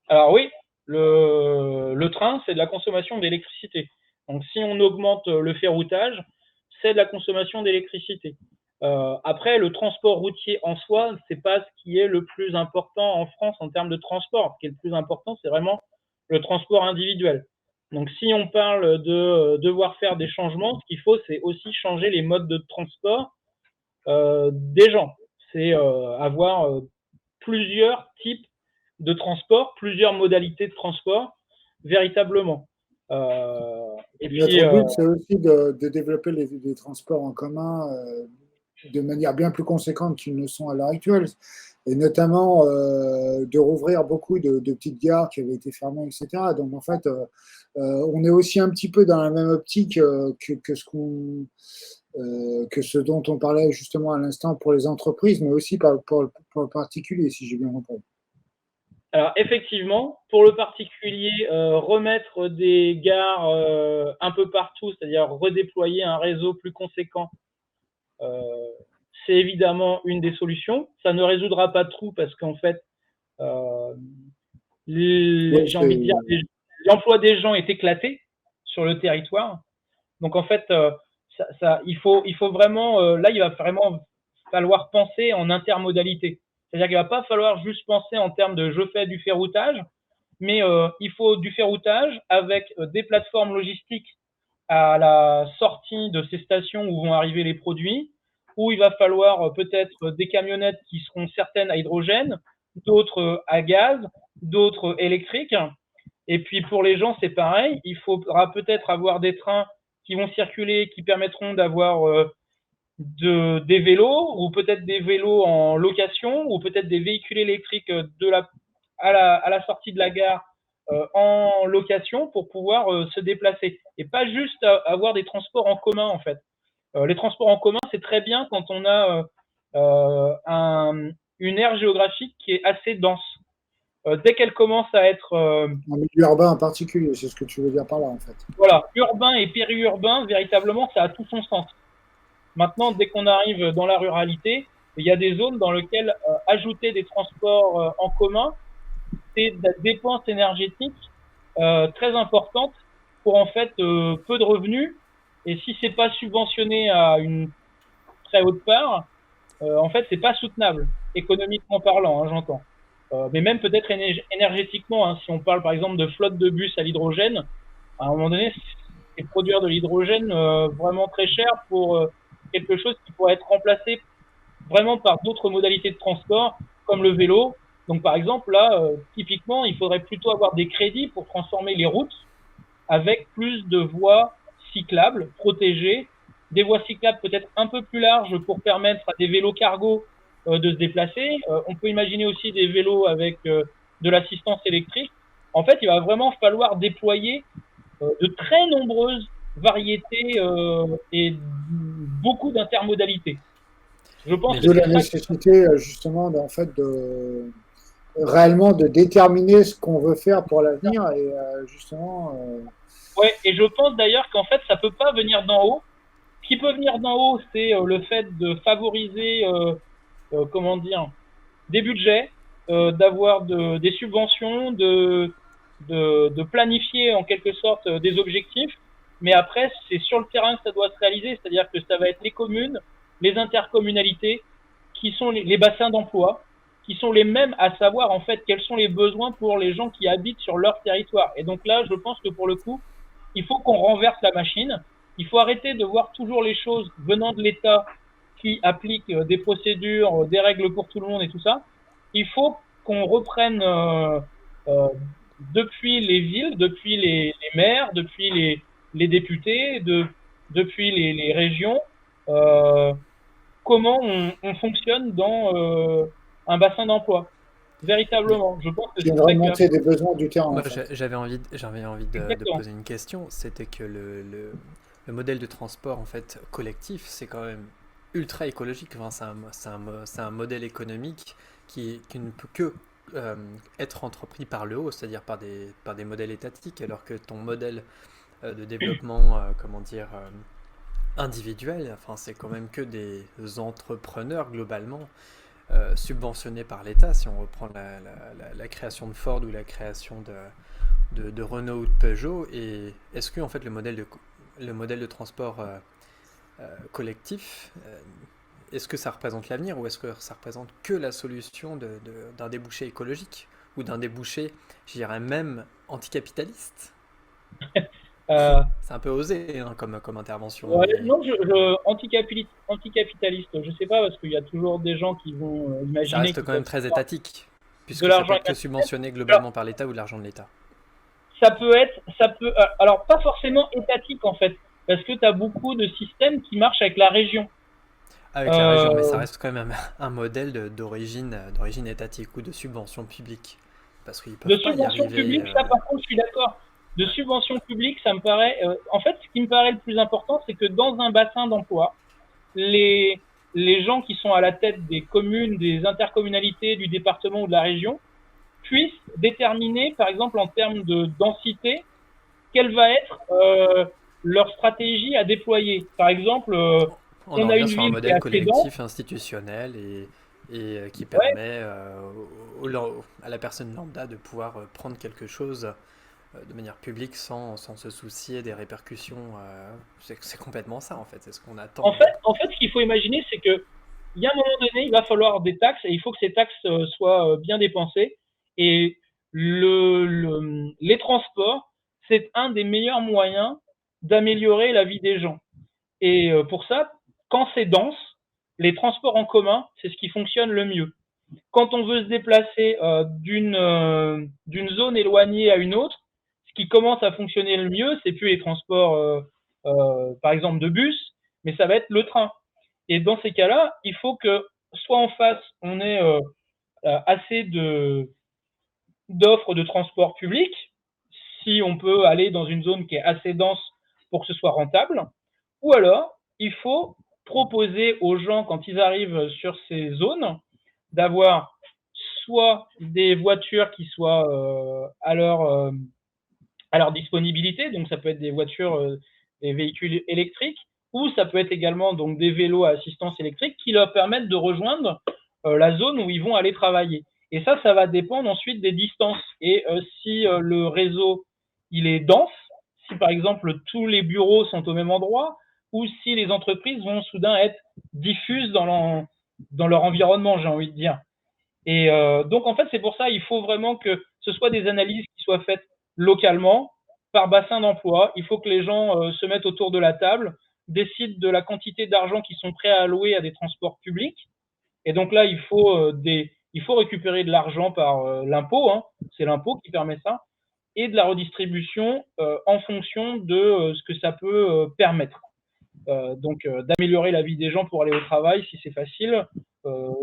Alors oui, le train, c'est de la consommation d'électricité. Donc si on augmente le ferroutage, c'est de la consommation d'électricité. Après, le transport routier en soi, c'est pas ce qui est le plus important en France en termes de transport. Ce qui est le plus important, c'est vraiment le transport individuel. Donc, si on parle de devoir faire des changements, ce qu'il faut, c'est aussi changer les modes de transport des gens. C'est avoir plusieurs types de transport, plusieurs modalités de transport, véritablement. Et puis, Notre but, c'est aussi de développer les transports en commun de manière bien plus conséquente qu'ils ne sont à l'heure actuelle, et notamment de rouvrir beaucoup de petites gares qui avaient été fermées, etc. Donc en fait, on est aussi un petit peu dans la même optique que ce dont on parlait justement à l'instant pour les entreprises, mais aussi pour le particulier, si j'ai bien compris. alors effectivement, pour le particulier, remettre des gares un peu partout, c'est-à-dire redéployer un réseau plus conséquent, euh, c'est évidemment une des solutions. Ça ne résoudra pas tout parce qu'en fait, euh, Ouais, j'ai envie de dire, l'emploi des gens est éclaté sur le territoire. Donc en fait, il faut vraiment, là, il va vraiment falloir penser en intermodalité. C'est-à-dire qu'il va pas falloir juste penser en termes de je fais du ferroutage, mais il faut du ferroutage avec des plateformes logistiques à la sortie de ces stations où vont arriver les produits, où il va falloir peut-être des camionnettes qui seront certaines à hydrogène, d'autres à gaz, d'autres électriques. Et puis pour les gens, c'est pareil. Il faudra peut-être avoir des trains qui vont circuler, qui permettront d'avoir des vélos, ou peut-être des vélos en location, ou peut-être des véhicules électriques à la sortie de la gare en location pour pouvoir se déplacer. Et pas juste avoir des transports en commun, en fait. Les transports en commun, c'est très bien quand on a une aire géographique qui est assez dense. Dès qu'elle commence à être en milieu urbain en particulier, c'est ce que tu veux dire par là, en fait. voilà, urbain et périurbain, véritablement, ça a tout son sens. Maintenant, dès qu'on arrive dans la ruralité, il y a des zones dans lesquelles ajouter des transports en commun, c'est des dépenses énergétiques très importantes pour en fait peu de revenus. Et si c'est pas subventionné à une très haute part, en fait, c'est pas soutenable, économiquement parlant, hein, j'entends. Mais même peut-être énergétiquement, hein, si on parle par exemple de flotte de bus à l'hydrogène, à un moment donné, c'est produire de l'hydrogène vraiment très cher pour quelque chose qui pourrait être remplacé vraiment par d'autres modalités de transport, comme le vélo. Donc par exemple, là, typiquement, il faudrait plutôt avoir des crédits pour transformer les routes avec plus de voies cyclables, protégées, des voies cyclables peut-être un peu plus larges pour permettre à des vélos cargo de se déplacer. On peut imaginer aussi des vélos avec de l'assistance électrique. En fait, il va vraiment falloir déployer de très nombreuses variétés et beaucoup d'intermodalités. Je pense que De la c'est ça. nécessité, justement, en fait, réellement de déterminer ce qu'on veut faire pour l'avenir et justement. Ouais, et je pense d'ailleurs qu'en fait, ça peut pas venir d'en haut. Ce qui peut venir d'en haut, c'est le fait de favoriser, comment dire, des budgets, d'avoir des subventions, de planifier en quelque sorte des objectifs. Mais après, c'est sur le terrain que ça doit se réaliser, c'est-à-dire que ça va être les communes, les intercommunalités, qui sont les bassins d'emploi, qui sont les mêmes à savoir en fait quels sont les besoins pour les gens qui habitent sur leur territoire. Et donc là, je pense que pour le coup, il faut qu'on renverse la machine. Il faut arrêter de voir toujours les choses venant de l'État qui applique des procédures, des règles pour tout le monde et tout ça. Il faut qu'on reprenne euh, depuis les villes, depuis les maires, depuis les députés, depuis les régions, euh, comment on fonctionne dans un bassin d'emploi. Mais Véritablement, je pense que C'est une c'est ça vraie qu'il va montée falloir. des besoins du terrain, en moi, fait. j'avais envie de Exactement. poser une question. C'était que le modèle de transport en fait collectif, c'est quand même ultra écologique. Enfin, c'est un modèle économique qui ne peut que être entrepris par le haut, c'est-à-dire par des modèles étatiques, alors que ton modèle de développement, comment dire, individuel, enfin, c'est quand même que des entrepreneurs globalement subventionnés par l'État. Si on reprend la création de Ford ou la création de Renault ou de Peugeot, et est-ce que en fait le modèle de transport collectif est-ce que ça représente l'avenir ou est-ce que ça représente que la solution d'un débouché écologique ou d'un débouché, je dirais même, anticapitaliste? Euh, C'est un peu osé hein, comme intervention, ouais, mais non, anticapitaliste, je sais pas, parce qu'il y a toujours des gens qui vont ça imaginer reste qu'ils quand peuvent même très avoir étatique, de puisque ça peut l'argent être avec que un système. subventionné Alors, globalement par l'État ou de l'argent de l'État. alors pas forcément étatique en fait, parce que tu as beaucoup de systèmes qui marchent avec la région. Avec la région, mais ça Euh, reste quand même un modèle d'origine étatique ou de subvention publique. Parce qu'ils de peuvent pas y subventions arriver. publiques, ça par contre, je suis d'accord. De subventions publiques, ça me paraît. En fait, ce qui me paraît le plus important, c'est que dans un bassin d'emploi, les, les gens qui sont à la tête des communes, des intercommunalités, du département ou de la région puissent déterminer, par exemple, en termes de densité, quelle va être leur stratégie à déployer. Par exemple, On en on a revient une sur un ville qui est modèle assez dense. collectif, institutionnel et qui Ouais, permet à la personne lambda de pouvoir prendre quelque chose de manière publique sans se soucier des répercussions. C'est complètement ça en fait, c'est ce qu'on attend. en fait, ce qu'il faut imaginer, c'est que il y a un moment donné, il va falloir des taxes et il faut que ces taxes soient bien dépensées. Et les transports, c'est un des meilleurs moyens d'améliorer la vie des gens. Et pour ça, quand c'est dense, les transports en commun, c'est ce qui fonctionne le mieux. Quand on veut se déplacer d'une zone éloignée à une autre, ce qui commence à fonctionner le mieux, c'est plus les transports, par exemple, de bus, mais ça va être le train. Et dans ces cas-là, il faut que soit en face, on ait assez d'offres de transport public, si on peut aller dans une zone qui est assez dense pour que ce soit rentable, ou alors il faut proposer aux gens, quand ils arrivent sur ces zones, d'avoir soit des voitures qui soient à leur disponibilité, donc ça peut être des voitures, des véhicules électriques, ou ça peut être également donc des vélos à assistance électrique qui leur permettent de rejoindre la zone où ils vont aller travailler. Et ça va dépendre ensuite des distances. Et si le réseau il est dense, si par exemple tous les bureaux sont au même endroit, ou si les entreprises vont soudain être diffuses dans leur environnement, j'ai envie de dire. Et donc, en fait, c'est pour ça il faut vraiment que ce soit des analyses qui soient faites localement, par bassin d'emploi. Il faut que les gens se mettent autour de la table, décident de la quantité d'argent qu'ils sont prêts à allouer à des transports publics. Et donc là, il faut récupérer de l'argent par l'impôt, hein, c'est l'impôt qui permet ça, et de la redistribution en fonction de ce que ça peut permettre. Donc d'améliorer la vie des gens pour aller au travail si c'est facile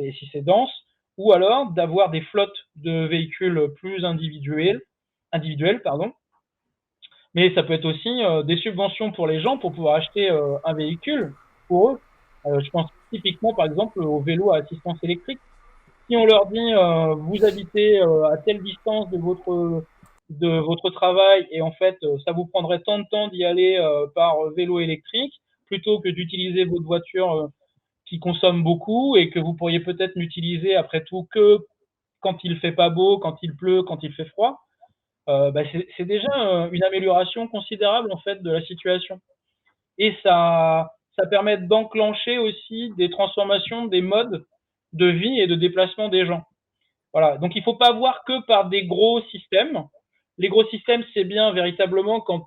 et si c'est dense, ou alors d'avoir des flottes de véhicules plus individuelles, pardon. Mais ça peut être aussi des subventions pour les gens pour pouvoir acheter un véhicule pour eux. Je pense typiquement par exemple aux vélos à assistance électrique. Si on leur dit vous habitez à telle distance de votre travail et en fait ça vous prendrait tant de temps d'y aller par vélo électrique plutôt que d'utiliser votre voiture qui consomme beaucoup et que vous pourriez peut-être n'utiliser après tout que quand il fait pas beau, quand il pleut, quand il fait froid, bah c'est déjà une amélioration considérable en fait de la situation. Et ça permet d'enclencher aussi des transformations des modes de vie et de déplacement des gens. Voilà. Donc il ne faut pas voir que par des gros systèmes. Les gros systèmes, c'est bien véritablement quand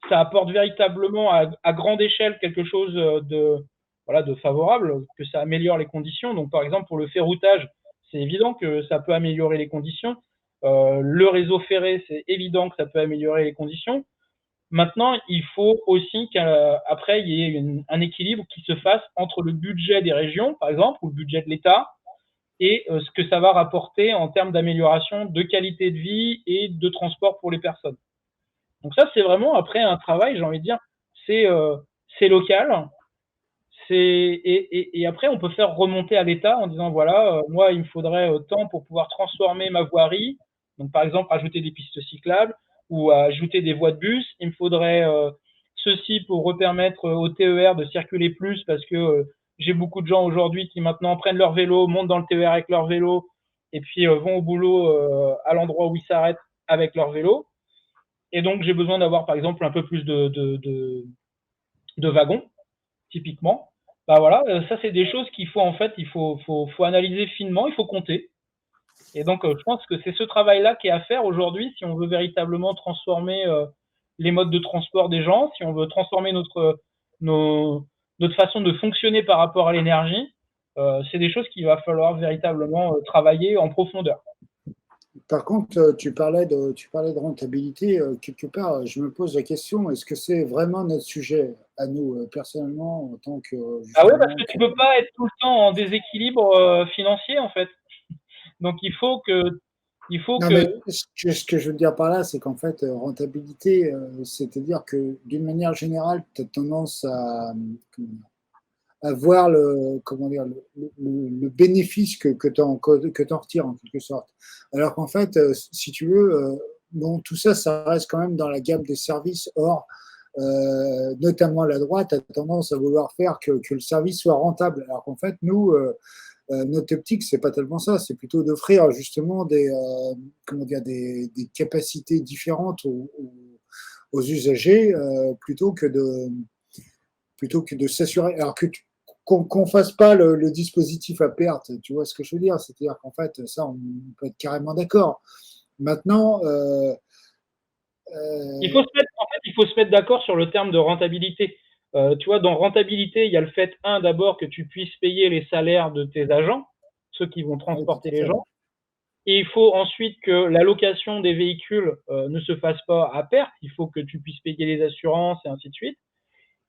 ça apporte véritablement à grande échelle quelque chose voilà, de favorable, que ça améliore les conditions. Donc par exemple pour le ferroutage, c'est évident que ça peut améliorer les conditions. Le réseau ferré, c'est évident que ça peut améliorer les conditions. Maintenant, il faut aussi qu'après, il y ait un équilibre qui se fasse entre le budget des régions, par exemple, ou le budget de l'État, et ce que ça va rapporter en termes d'amélioration de qualité de vie et de transport pour les personnes. Donc ça, c'est vraiment après un travail, j'ai envie de dire, c'est local. Et après, on peut faire remonter à l'État en disant, voilà, moi, il me faudrait tant pour pouvoir transformer ma voirie. Donc, par exemple, ajouter des pistes cyclables ou ajouter des voies de bus. Il me faudrait ceci pour permettre au TER de circuler plus parce que j'ai beaucoup de gens aujourd'hui qui maintenant prennent leur vélo, montent dans le TER avec leur vélo et puis vont au boulot à l'endroit où ils s'arrêtent avec leur vélo. Et donc, j'ai besoin d'avoir, par exemple, un peu plus de wagons, typiquement. bah voilà, ça c'est des choses qu'il faut en fait, faut analyser finement, il faut compter. Et donc, je pense que c'est ce travail-là qui est à faire aujourd'hui si on veut véritablement transformer les modes de transport des gens, si on veut transformer notre façon de fonctionner par rapport à l'énergie. C'est des choses qu'il va falloir véritablement travailler en profondeur. Par contre, tu parlais de rentabilité. Quelque part, je me pose la question, est-ce que c'est vraiment notre sujet à nous, personnellement, en tant que, Ah ouais, parce justement, que tu peux pas être tout le temps en déséquilibre financier en fait. Donc il faut non, mais que ce que je veux dire par là, c'est qu'en fait, rentabilité, c'est-à-dire que d'une manière générale, tu as tendance comment dire, à voir comment dire, le bénéfice que tu en retires en quelque sorte. Alors qu'en fait, si tu veux, bon, tout ça, ça reste quand même dans la gamme des services. Or, notamment la droite a tendance à vouloir faire que le service soit rentable. Alors qu'en fait, nous, notre optique, c'est pas tellement ça, c'est plutôt d'offrir justement comment dire, des capacités différentes aux usagers plutôt que de s'assurer. Alors qu'on fasse pas le dispositif à perte, tu vois ce que je veux dire? C'est-à-dire qu'en fait, ça, on peut être carrément d'accord. Maintenant, en fait, il faut se mettre d'accord sur le terme de rentabilité. Tu vois, dans rentabilité, il y a le fait, d'abord que tu puisses payer les salaires de tes agents, ceux qui vont oui, tout transporter à les fait. gens. Et il faut ensuite que la location des véhicules ne se fasse pas à perte. Il faut que tu puisses payer les assurances et ainsi de suite.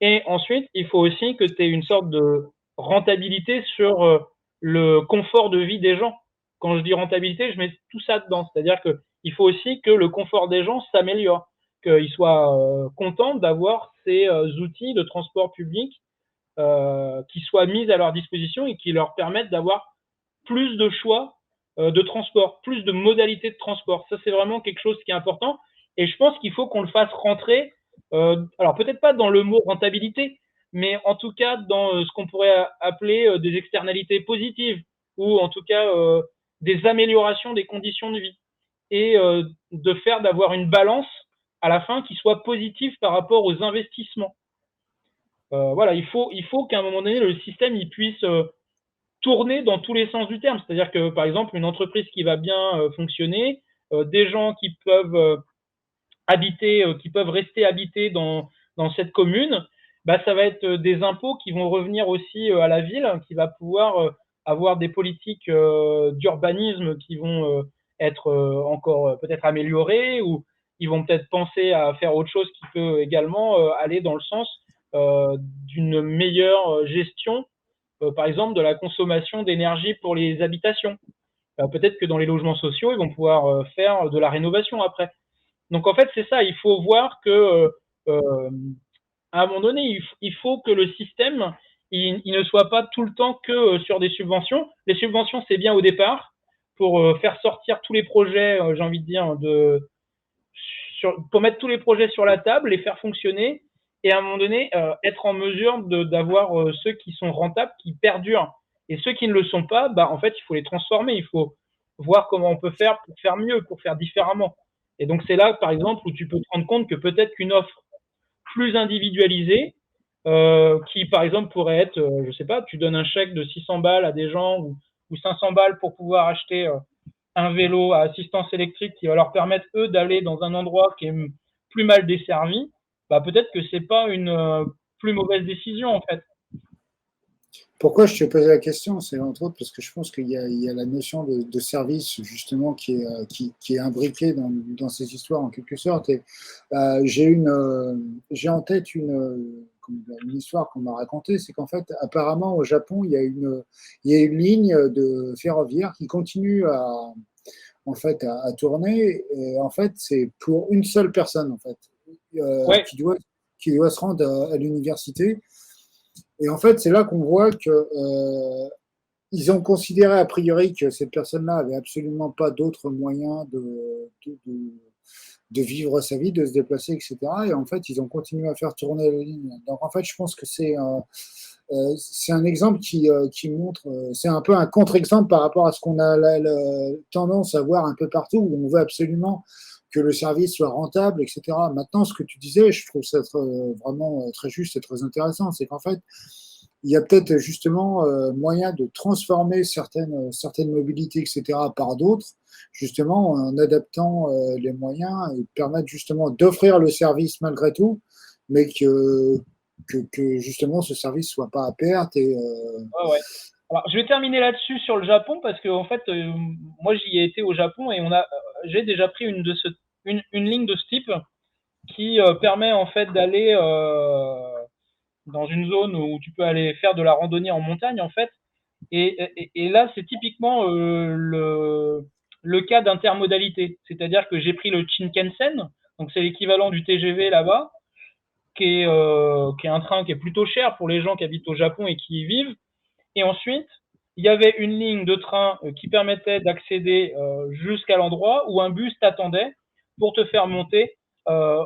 Et ensuite, il faut aussi que tu aies une sorte de rentabilité sur le confort de vie des gens. Quand je dis rentabilité, je mets tout ça dedans. C'est-à-dire qu'il faut aussi que le confort des gens s'améliore, qu'ils soient contents d'avoir ces outils de transport public qui soient mis à leur disposition et qui leur permettent d'avoir plus de choix de transport, plus de modalités de transport. Ça, c'est vraiment quelque chose qui est important. Et je pense qu'il faut qu'on le fasse rentrer, alors peut-être pas dans le mot rentabilité, mais en tout cas dans ce qu'on pourrait appeler des externalités positives, ou en tout cas des améliorations des conditions de vie. Et d'avoir une balance à la fin qui soit positive par rapport aux investissements. Voilà, il faut qu'à un moment donné, le système il puisse tourner dans tous les sens du terme. C'est-à-dire que, par exemple, une entreprise qui va bien fonctionner, des gens qui peuvent habiter, qui peuvent rester habités dans cette commune, bah, ça va être des impôts qui vont revenir aussi à la ville, qui va pouvoir avoir des politiques d'urbanisme qui vont être encore peut-être améliorées, ou ils vont peut-être penser à faire autre chose qui peut également aller dans le sens d'une meilleure gestion par exemple, de la consommation d'énergie pour les habitations. Peut-être que dans les logements sociaux, ils vont pouvoir faire de la rénovation après. Donc en fait, c'est ça, il faut voir que à un moment donné, il faut que le système il ne soit pas tout le temps que sur des subventions. Les subventions, c'est bien au départ pour faire sortir tous les projets, j'ai envie de dire, pour mettre tous les projets sur la table, les faire fonctionner et à un moment donné être en mesure d'avoir ceux qui sont rentables, qui perdurent. Et ceux qui ne le sont pas, bah, en fait, il faut les transformer. Il faut voir comment on peut faire pour faire mieux, pour faire différemment. Et donc, c'est là, par exemple, où tu peux te rendre compte que peut-être qu'une offre plus individualisée, qui, par exemple, pourrait être, je sais pas, tu donnes un chèque de 600 balles à des gens ou 500 balles pour pouvoir acheter un vélo à assistance électrique qui va leur permettre, eux, d'aller dans un endroit qui est plus mal desservi, bah, peut-être que c'est pas une plus mauvaise décision, en fait. Pourquoi je te posais la question? C'est entre autres parce que je pense qu'il y a la notion de service justement qui est imbriquée dans ces histoires en quelque sorte. Et j'ai en tête une histoire qu'on m'a racontée, c'est qu'en fait, apparemment au Japon, il y a une ligne de ferroviaire qui continue en fait, à tourner. Et en fait, c'est pour une seule personne en fait, Ouais, qui doit se rendre à l'université. Et en fait, c'est là qu'on voit que ils ont considéré a priori que cette personne-là avait absolument pas d'autres moyens de vivre sa vie, de se déplacer, etc. Et en fait, ils ont continué à faire tourner la ligne. Donc en fait, je pense que c'est un exemple qui montre, c'est un peu un contre-exemple par rapport à ce qu'on a la tendance à voir un peu partout, où on veut absolument que le service soit rentable, etc. Maintenant, ce que tu disais, je trouve ça vraiment très juste et très intéressant, c'est qu'en fait, il y a peut-être justement moyen de transformer certaines mobilités, etc., par d'autres, justement en adaptant les moyens et permettre justement d'offrir le service malgré tout, mais que justement ce service soit pas à perte. Ouais, ouais. Alors, je vais terminer là-dessus sur le Japon parce que en fait, moi j'y ai été au Japon et j'ai déjà pris une ligne de ce type qui permet en fait d'aller dans une zone où tu peux aller faire de la randonnée en montagne en fait. Et là, c'est typiquement le cas d'intermodalité. C'est-à-dire que j'ai pris le Shinkansen, donc c'est l'équivalent du TGV là-bas, qui est un train qui est plutôt cher pour les gens qui habitent au Japon et qui y vivent. Et ensuite, il y avait une ligne de train qui permettait d'accéder jusqu'à l'endroit où un bus t'attendait pour te faire monter euh,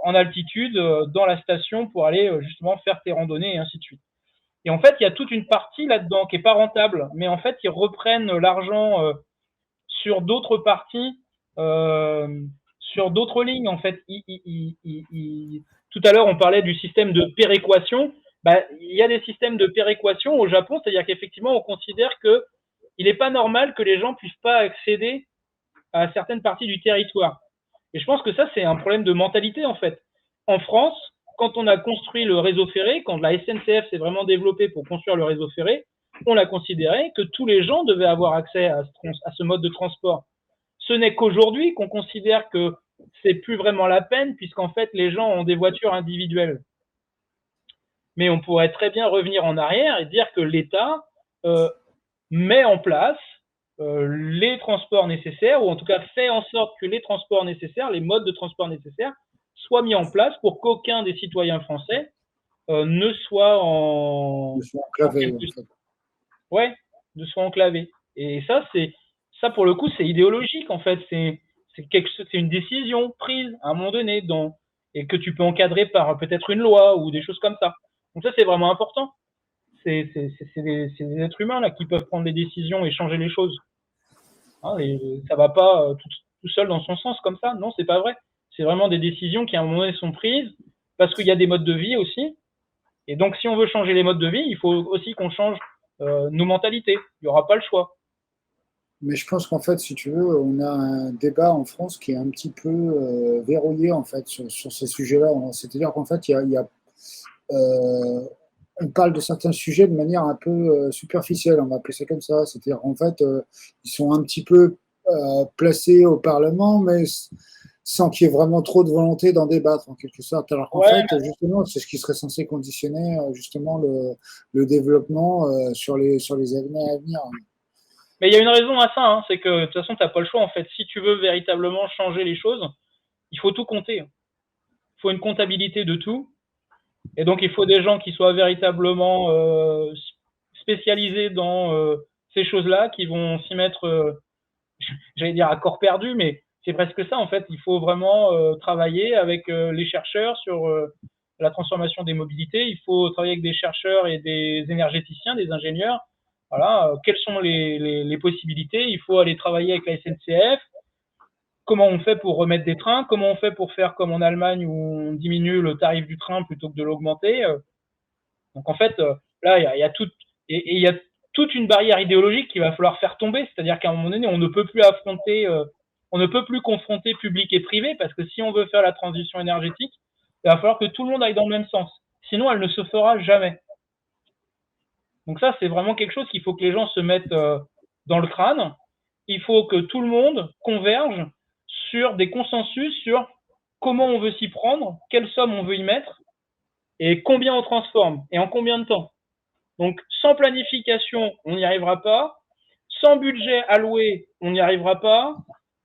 en altitude dans la station pour aller justement faire tes randonnées et ainsi de suite. Et en fait, il y a toute une partie là-dedans qui est pas rentable, mais en fait, ils reprennent l'argent sur d'autres parties, euh, sur d'autres lignes. En fait, tout à l'heure, on parlait du système de péréquation. Bah, il y a des systèmes de péréquation au Japon, c'est-à-dire qu'effectivement, on considère que il n'est pas normal que les gens puissent pas accéder à certaines parties du territoire. Et je pense que ça, c'est un problème de mentalité, en fait. En France, quand on a construit le réseau ferré, quand la SNCF s'est vraiment développée pour construire le réseau ferré, on a considéré que tous les gens devaient avoir accès à ce mode de transport. Ce n'est qu'aujourd'hui qu'on considère que c'est plus vraiment la peine, puisqu'en fait, les gens ont des voitures individuelles. Mais on pourrait très bien revenir en arrière et dire que l'État met en place les transports nécessaires, ou en tout cas fait en sorte que les transports nécessaires, les modes de transport nécessaires, soient mis en place pour qu'aucun des citoyens français ne soit en enclavé, en fait. Ouais, ne soit enclavé. Et ça pour le coup, c'est idéologique en fait. C'est une décision prise à un moment donné et que tu peux encadrer par peut-être une loi ou des choses comme ça. Donc ça, c'est vraiment important. C'est des êtres humains là qui peuvent prendre des décisions et changer les choses. Hein, ça va pas tout seul dans son sens comme ça. Non, c'est pas vrai. C'est vraiment des décisions qui à un moment donné sont prises parce qu'il y a des modes de vie aussi. Et donc, si on veut changer les modes de vie, il faut aussi qu'on change nos mentalités. Il n'y aura pas le choix. Mais je pense qu'en fait, si tu veux, on a un débat en France qui est un petit peu verrouillé en fait sur ces sujets-là. C'est-à-dire qu'en fait, on parle de certains sujets de manière un peu superficielle, on va appeler ça comme ça. C'est-à-dire qu'en fait, ils sont un petit peu placés au Parlement, mais sans qu'il y ait vraiment trop de volonté d'en débattre en quelque sorte. Alors qu'en fait, justement, c'est ce qui serait censé conditionner justement le développement sur les années à venir. Mais il y a une raison à ça, hein, c'est que de toute façon, tu n'as pas le choix en fait. Si tu veux véritablement changer les choses, il faut tout compter. Il faut une comptabilité de tout. Et donc, il faut des gens qui soient véritablement spécialisés dans ces choses-là, qui vont s'y mettre, j'allais dire à corps perdu, mais c'est presque ça en fait. Il faut vraiment travailler avec les chercheurs sur la transformation des mobilités. Il faut travailler avec des chercheurs et des énergéticiens, des ingénieurs. Voilà, quelles sont les possibilités? Il faut aller travailler avec la SNCF. Comment on fait pour remettre des trains? Comment on fait pour faire comme en Allemagne où on diminue le tarif du train plutôt que de l'augmenter? Donc en fait, là, il y a toute une barrière idéologique qu'il va falloir faire tomber. C'est-à-dire qu'à un moment donné, on ne peut plus confronter public et privé parce que si on veut faire la transition énergétique, il va falloir que tout le monde aille dans le même sens. Sinon, elle ne se fera jamais. Donc ça, c'est vraiment quelque chose qu'il faut que les gens se mettent dans le crâne. Il faut que tout le monde converge sur des consensus sur comment on veut s'y prendre, quelle somme on veut y mettre et combien on transforme et en combien de temps. Donc sans planification, on n'y arrivera pas. Sans budget alloué, on n'y arrivera pas.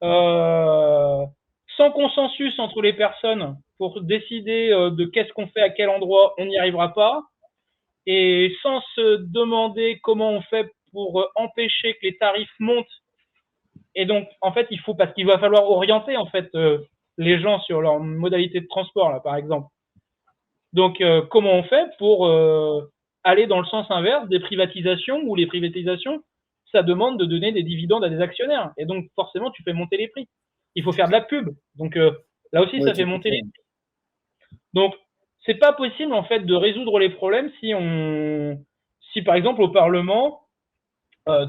Sans consensus entre les personnes pour décider de qu'est-ce qu'on fait à quel endroit, on n'y arrivera pas. Et sans se demander comment on fait pour empêcher que les tarifs montent. Et donc, en fait, parce qu'il va falloir orienter, en fait, les gens sur leur modalité de transport, là, par exemple. Donc, comment on fait pour aller dans le sens inverse des privatisations, où les privatisations, ça demande de donner des dividendes à des actionnaires. Et donc, forcément, tu fais monter les prix. Il faut faire de la pub. Donc, là aussi, ça fait monter les prix. Donc, c'est pas possible en fait de résoudre les problèmes si par exemple au Parlement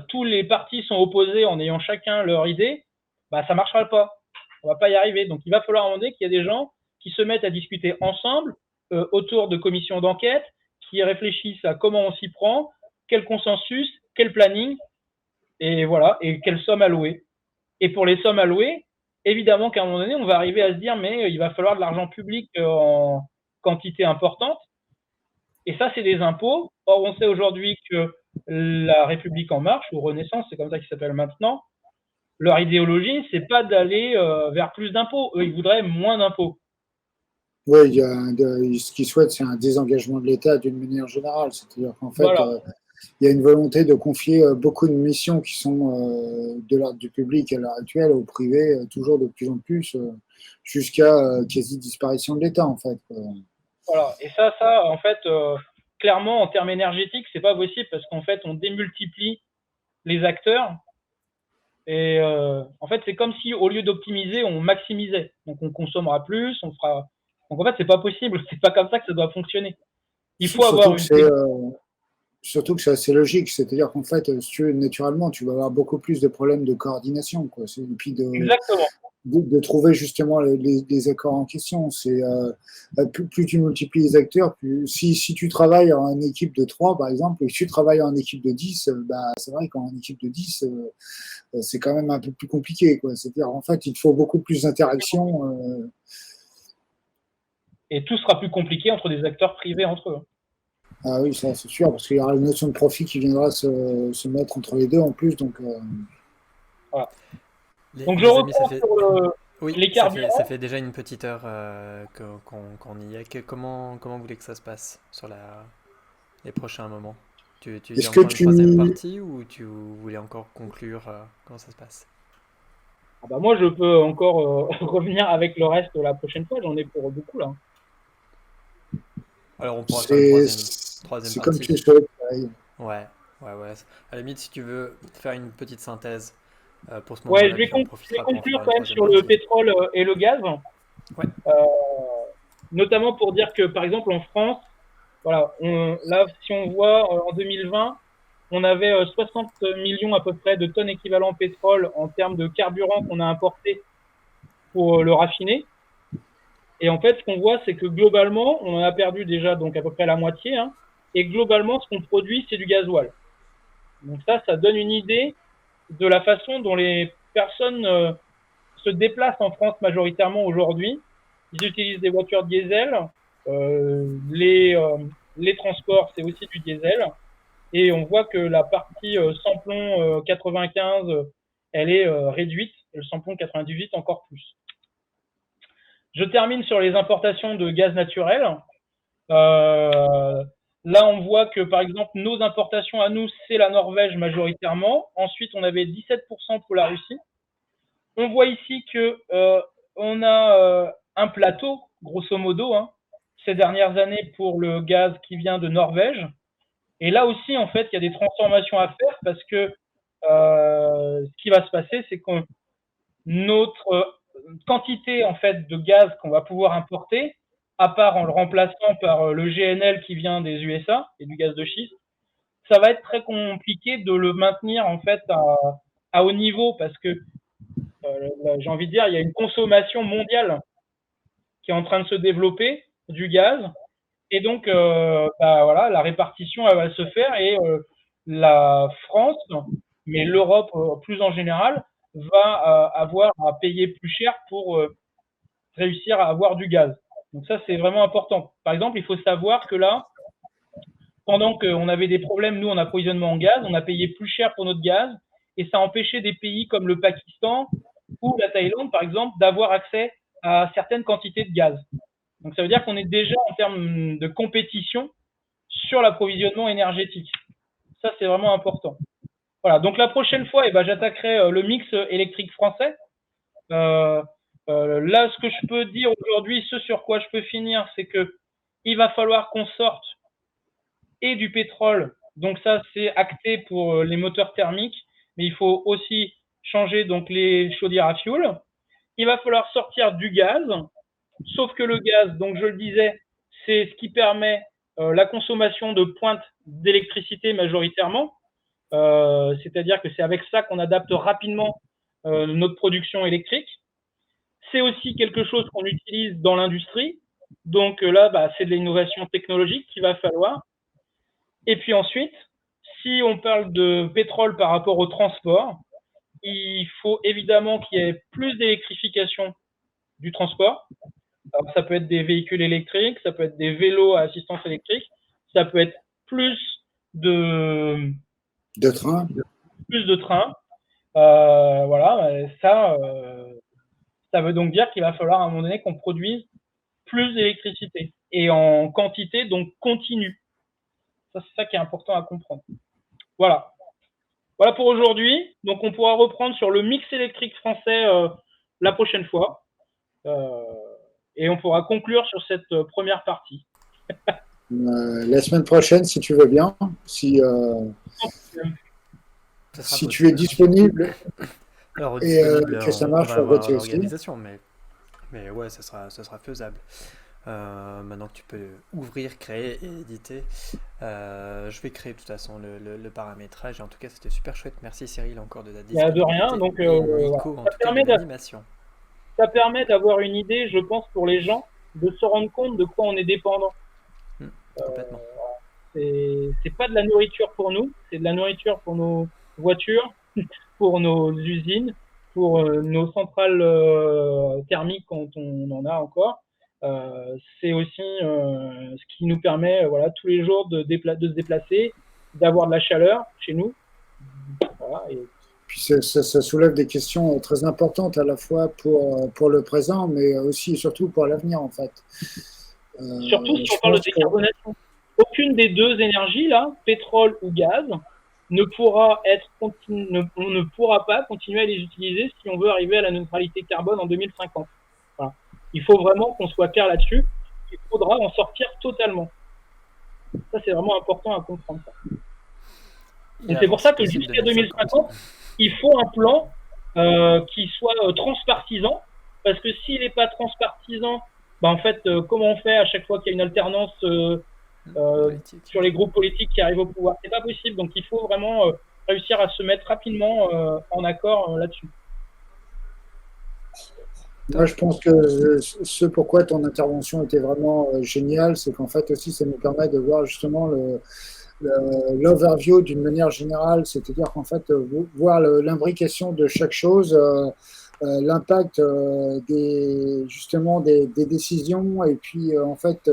tous les partis sont opposés en ayant chacun leur idée, bah ça marchera pas. On va pas y arriver. Donc il va falloir demander qu'il y ait des gens qui se mettent à discuter ensemble autour de commissions d'enquête, qui réfléchissent à comment on s'y prend, quel consensus, quel planning, et voilà, et quelles sommes allouées. Et pour les sommes allouées, évidemment qu'à un moment donné, on va arriver à se dire, mais il va falloir de l'argent public en quantité importante. Et ça, c'est des impôts. Or, on sait aujourd'hui que la République en marche, ou Renaissance, c'est comme ça qu'il s'appelle maintenant, leur idéologie, c'est pas d'aller vers plus d'impôts. Eux, ils voudraient moins d'impôts. Oui, ce qu'ils souhaitent, c'est un désengagement de l'État d'une manière générale. C'est-à-dire qu'en fait, Voilà. il y a une volonté de confier beaucoup de missions qui sont de l'ordre du public à l'heure actuelle au privé, toujours de plus en plus, jusqu'à quasi disparition de l'État, en fait. Voilà. Et ça, en fait, clairement, en termes énergétiques, c'est pas possible parce qu'en fait, on démultiplie les acteurs. Et en fait, c'est comme si au lieu d'optimiser, on maximisait. Donc, on consommera plus, on fera. Donc, en fait, c'est pas possible. C'est pas comme ça que ça doit fonctionner. Il faut avoir une. Surtout que c'est assez logique, c'est-à-dire qu'en fait, naturellement, tu vas avoir beaucoup plus de problèmes de coordination, quoi. Et puis Exactement. de trouver justement les accords en question. C'est plus tu multiplies les acteurs, si tu travailles en équipe de 3, par exemple, et que tu travailles en équipe de 10, bah, c'est vrai qu'en équipe de 10, c'est quand même un peu plus compliqué, quoi. C'est-à-dire, en fait, il te faut beaucoup plus d'interactions. Et tout sera plus compliqué entre des acteurs privés entre eux. Ah oui, ça c'est sûr, parce qu'il y aura la notion de profit qui viendra se mettre entre les deux en plus. Donc, voilà. Donc je reprends sur les carburants. Ça fait déjà une petite heure qu'on y est. Comment vous voulez que ça se passe sur les prochains moments? Tu dis encore une troisième partie ou tu voulais encore conclure? Comment ça se passe? Ah bah moi, je peux encore revenir avec le reste la prochaine fois. J'en ai pour beaucoup là. Alors on pourra faire une troisième partie. C'est comme tu souhaites. Ouais. À la limite, si tu veux faire une petite synthèse pour ce moment-là. Ouais, je vais conclure quand même sur le pétrole et le gaz. Ouais. Notamment pour dire que, par exemple, en France, voilà, là, si on voit en 2020, on avait 60 millions à peu près de tonnes équivalent pétrole en termes de carburant qu'on a importé pour le raffiner. Et en fait, ce qu'on voit, c'est que globalement, on en a perdu déjà donc à peu près la moitié. Hein, et globalement, ce qu'on produit, c'est du gasoil. Donc ça donne une idée de la façon dont les personnes se déplacent en France majoritairement aujourd'hui. Ils utilisent des voitures diesel. Les transports, c'est aussi du diesel. Et on voit que la partie samplon 95, elle est réduite. Et le samplon 98, encore plus. Je termine sur les importations de gaz naturel. Là, on voit que, par exemple, nos importations à nous, c'est la Norvège majoritairement. Ensuite, on avait 17% pour la Russie. On voit ici que on a un plateau, grosso modo, hein, ces dernières années pour le gaz qui vient de Norvège. Et là aussi, en fait, il y a des transformations à faire parce que ce qui va se passer, c'est que notre quantité en fait de gaz qu'on va pouvoir importer, à part en le remplaçant par le GNL qui vient des USA et du gaz de schiste, ça va être très compliqué de le maintenir en fait à haut niveau parce que j'ai envie de dire, il y a une consommation mondiale qui est en train de se développer du gaz et donc voilà, la répartition elle va se faire et la France, mais l'Europe plus en général, va avoir à payer plus cher pour réussir à avoir du gaz. Donc ça, c'est vraiment important. Par exemple, il faut savoir que là, pendant qu'on avait des problèmes, nous, en approvisionnement en gaz, on a payé plus cher pour notre gaz et ça a empêché des pays comme le Pakistan ou la Thaïlande, par exemple, d'avoir accès à certaines quantités de gaz. Donc ça veut dire qu'on est déjà en termes de compétition sur l'approvisionnement énergétique. Ça, c'est vraiment important. Voilà, donc la prochaine fois, j'attaquerai le mix électrique français. Là, ce que je peux dire aujourd'hui, ce sur quoi je peux finir, c'est que il va falloir qu'on sorte et du pétrole. Donc ça, c'est acté pour les moteurs thermiques, mais il faut aussi changer donc les chaudières à fioul. Il va falloir sortir du gaz, sauf que le gaz, donc je le disais, c'est ce qui permet la consommation de pointe d'électricité majoritairement. C'est-à-dire que c'est avec ça qu'on adapte rapidement notre production électrique. C'est aussi quelque chose qu'on utilise dans l'industrie. Donc là, c'est de l'innovation technologique qu'il va falloir. Et puis ensuite, si on parle de pétrole par rapport au transport, il faut évidemment qu'il y ait plus d'électrification du transport. Alors, ça peut être des véhicules électriques, ça peut être des vélos à assistance électrique, ça peut être plus de trains. Voilà, ça veut donc dire qu'il va falloir à un moment donné qu'on produise plus d'électricité et en quantité, donc continue. Ça, c'est ça qui est important à comprendre. Voilà. Voilà pour aujourd'hui. Donc, on pourra reprendre sur le mix électrique français la prochaine fois. Et on pourra conclure sur cette première partie. La semaine prochaine, si tu veux bien, si tu es disponible et que ça marche pour voter aussi. L'organisation, mais ouais, ça sera faisable. Maintenant que tu peux ouvrir, créer et éditer, je vais créer de toute façon le paramétrage. Et en tout cas, c'était super chouette. Merci Cyril encore de ta disponibilité. De rien. Donc, ça permet d'avoir une idée, je pense, pour les gens, de se rendre compte de quoi on est dépendant. Complètement. C'est pas de la nourriture pour nous, c'est de la nourriture pour nos voitures, pour nos usines, pour nos centrales thermiques quand on en a encore. C'est aussi ce qui nous permet tous les jours de se déplacer, d'avoir de la chaleur chez nous. Voilà, Puis ça soulève des questions très importantes à la fois pour le présent, mais aussi et surtout pour l'avenir en fait. Surtout si on parle de décarbonation. Aucune des deux énergies, là, pétrole ou gaz, on ne pourra pas continuer à les utiliser si on veut arriver à la neutralité carbone en 2050. Voilà. Il faut vraiment qu'on soit clair là-dessus. Il faudra en sortir totalement. Ça, c'est vraiment important à comprendre. Et c'est pour ça que jusqu'à 2050, il faut un plan qui soit transpartisan, parce que s'il n'est pas transpartisan, en fait, comment on fait à chaque fois qu'il y a une alternance sur les groupes politiques qui arrivent au pouvoir? C'est pas possible. Donc, il faut vraiment réussir à se mettre rapidement en accord là-dessus. Moi, je pense que ce pourquoi ton intervention était vraiment géniale, c'est qu'en fait aussi, ça nous permet de voir justement l'overview d'une manière générale, c'est-à-dire qu'en fait, voir l'imbrication de chaque chose, l'impact justement des décisions et puis en fait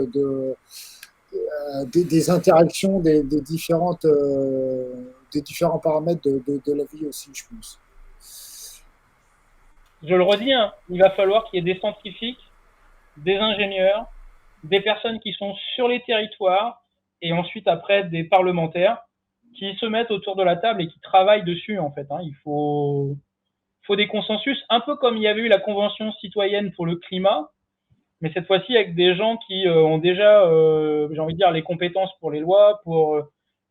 des interactions des différents paramètres de la vie aussi, je pense. Je le redis, il va falloir qu'il y ait des scientifiques, des ingénieurs, des personnes qui sont sur les territoires et ensuite après des parlementaires qui se mettent autour de la table et qui travaillent dessus en fait. Il faut des consensus, un peu comme il y avait eu la Convention citoyenne pour le climat, mais cette fois-ci avec des gens qui ont déjà, j'ai envie de dire, les compétences pour les lois, pour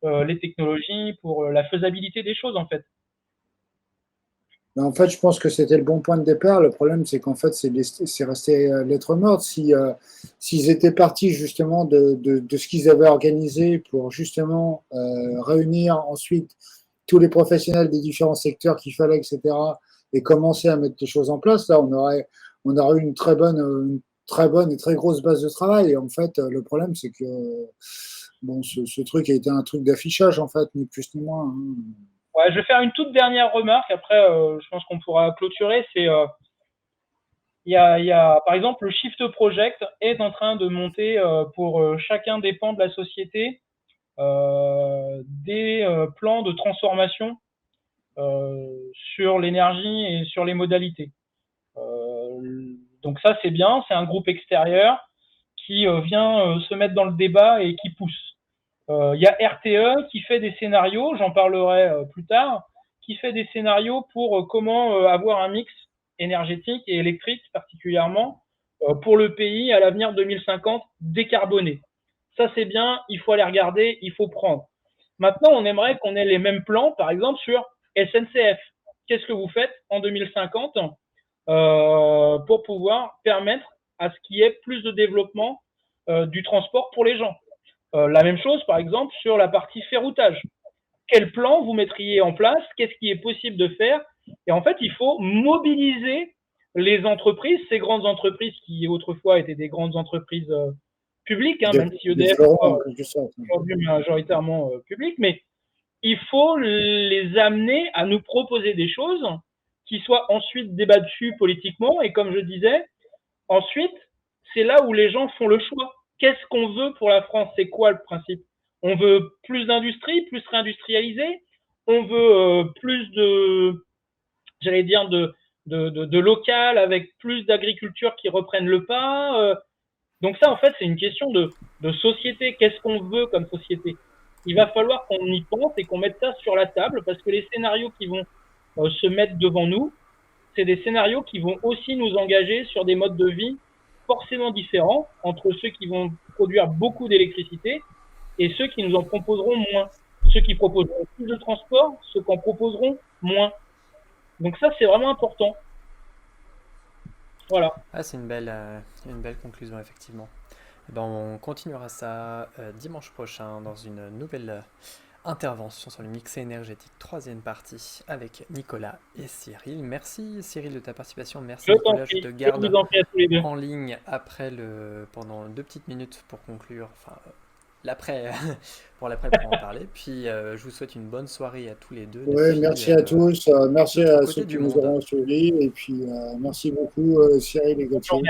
les technologies, pour la faisabilité des choses en fait. En fait, je pense que c'était le bon point de départ. Le problème, c'est qu'en fait, c'est resté lettre morte. S'ils étaient partis justement de ce qu'ils avaient organisé pour justement réunir ensuite tous les professionnels des différents secteurs qu'il fallait, etc., et commencer à mettre les choses en place, là, on aurait eu une très bonne et très grosse base de travail. Et en fait, le problème, c'est que ce truc a été un truc d'affichage, en fait, ni plus ni moins. Ouais, je vais faire une toute dernière remarque. Après, je pense qu'on pourra clôturer. C'est il y a par exemple le Shift Project est en train de monter pour chacun des pans de la société des plans de transformation sur l'énergie et sur les modalités. Donc ça c'est bien. C'est un groupe extérieur qui vient se mettre dans le débat et qui pousse. Il y a RTE qui fait des scénarios, j'en parlerai plus tard, qui fait des scénarios pour comment avoir un mix énergétique et électrique particulièrement pour le pays à l'avenir 2050 décarboné. Ça c'est bien, il faut aller regarder, il faut prendre. Maintenant, on aimerait qu'on ait les mêmes plans, par exemple, sur SNCF. Qu'est-ce que vous faites en 2050 pour pouvoir permettre à ce qu'il y ait plus de développement du transport pour les gens. La même chose, par exemple, sur la partie ferroutage. Quel plan vous mettriez en place? Qu'est-ce qui est possible de faire? Et en fait, il faut mobiliser les entreprises, ces grandes entreprises qui autrefois étaient des grandes entreprises publiques, même si EDF est aujourd'hui majoritairement public, mais il faut les amener à nous proposer des choses qui soient ensuite débattues politiquement. Et comme je disais, ensuite, c'est là où les gens font le choix. Qu'est-ce qu'on veut pour la France? C'est quoi le principe? On veut plus d'industrie, plus réindustrialisé. On veut plus j'allais dire, de local avec plus d'agriculture qui reprennent le pas. Donc ça, en fait, c'est une question de société. Qu'est-ce qu'on veut comme société? Il va falloir qu'on y pense et qu'on mette ça sur la table parce que les scénarios qui vont se mettre devant nous, c'est des scénarios qui vont aussi nous engager sur des modes de vie forcément différents entre ceux qui vont produire beaucoup d'électricité et ceux qui nous en proposeront moins. Ceux qui proposeront plus de transport, ceux qui en proposeront moins. Donc ça, c'est vraiment important. Voilà. Ah, c'est une belle conclusion, effectivement. Ben, on continuera ça dimanche prochain dans une nouvelle intervention sur le mix énergétique, troisième partie, avec Nicolas et Cyril. Merci Cyril de ta participation. Merci Nicolas, je te garde en ligne après pendant 2 petites minutes pour conclure, enfin l'après, pour l'après pour en parler. Puis je vous souhaite une bonne soirée à tous les deux. Oui, merci à tous, merci à ceux qui nous auront suivis, et puis merci beaucoup Cyril et Gauthier.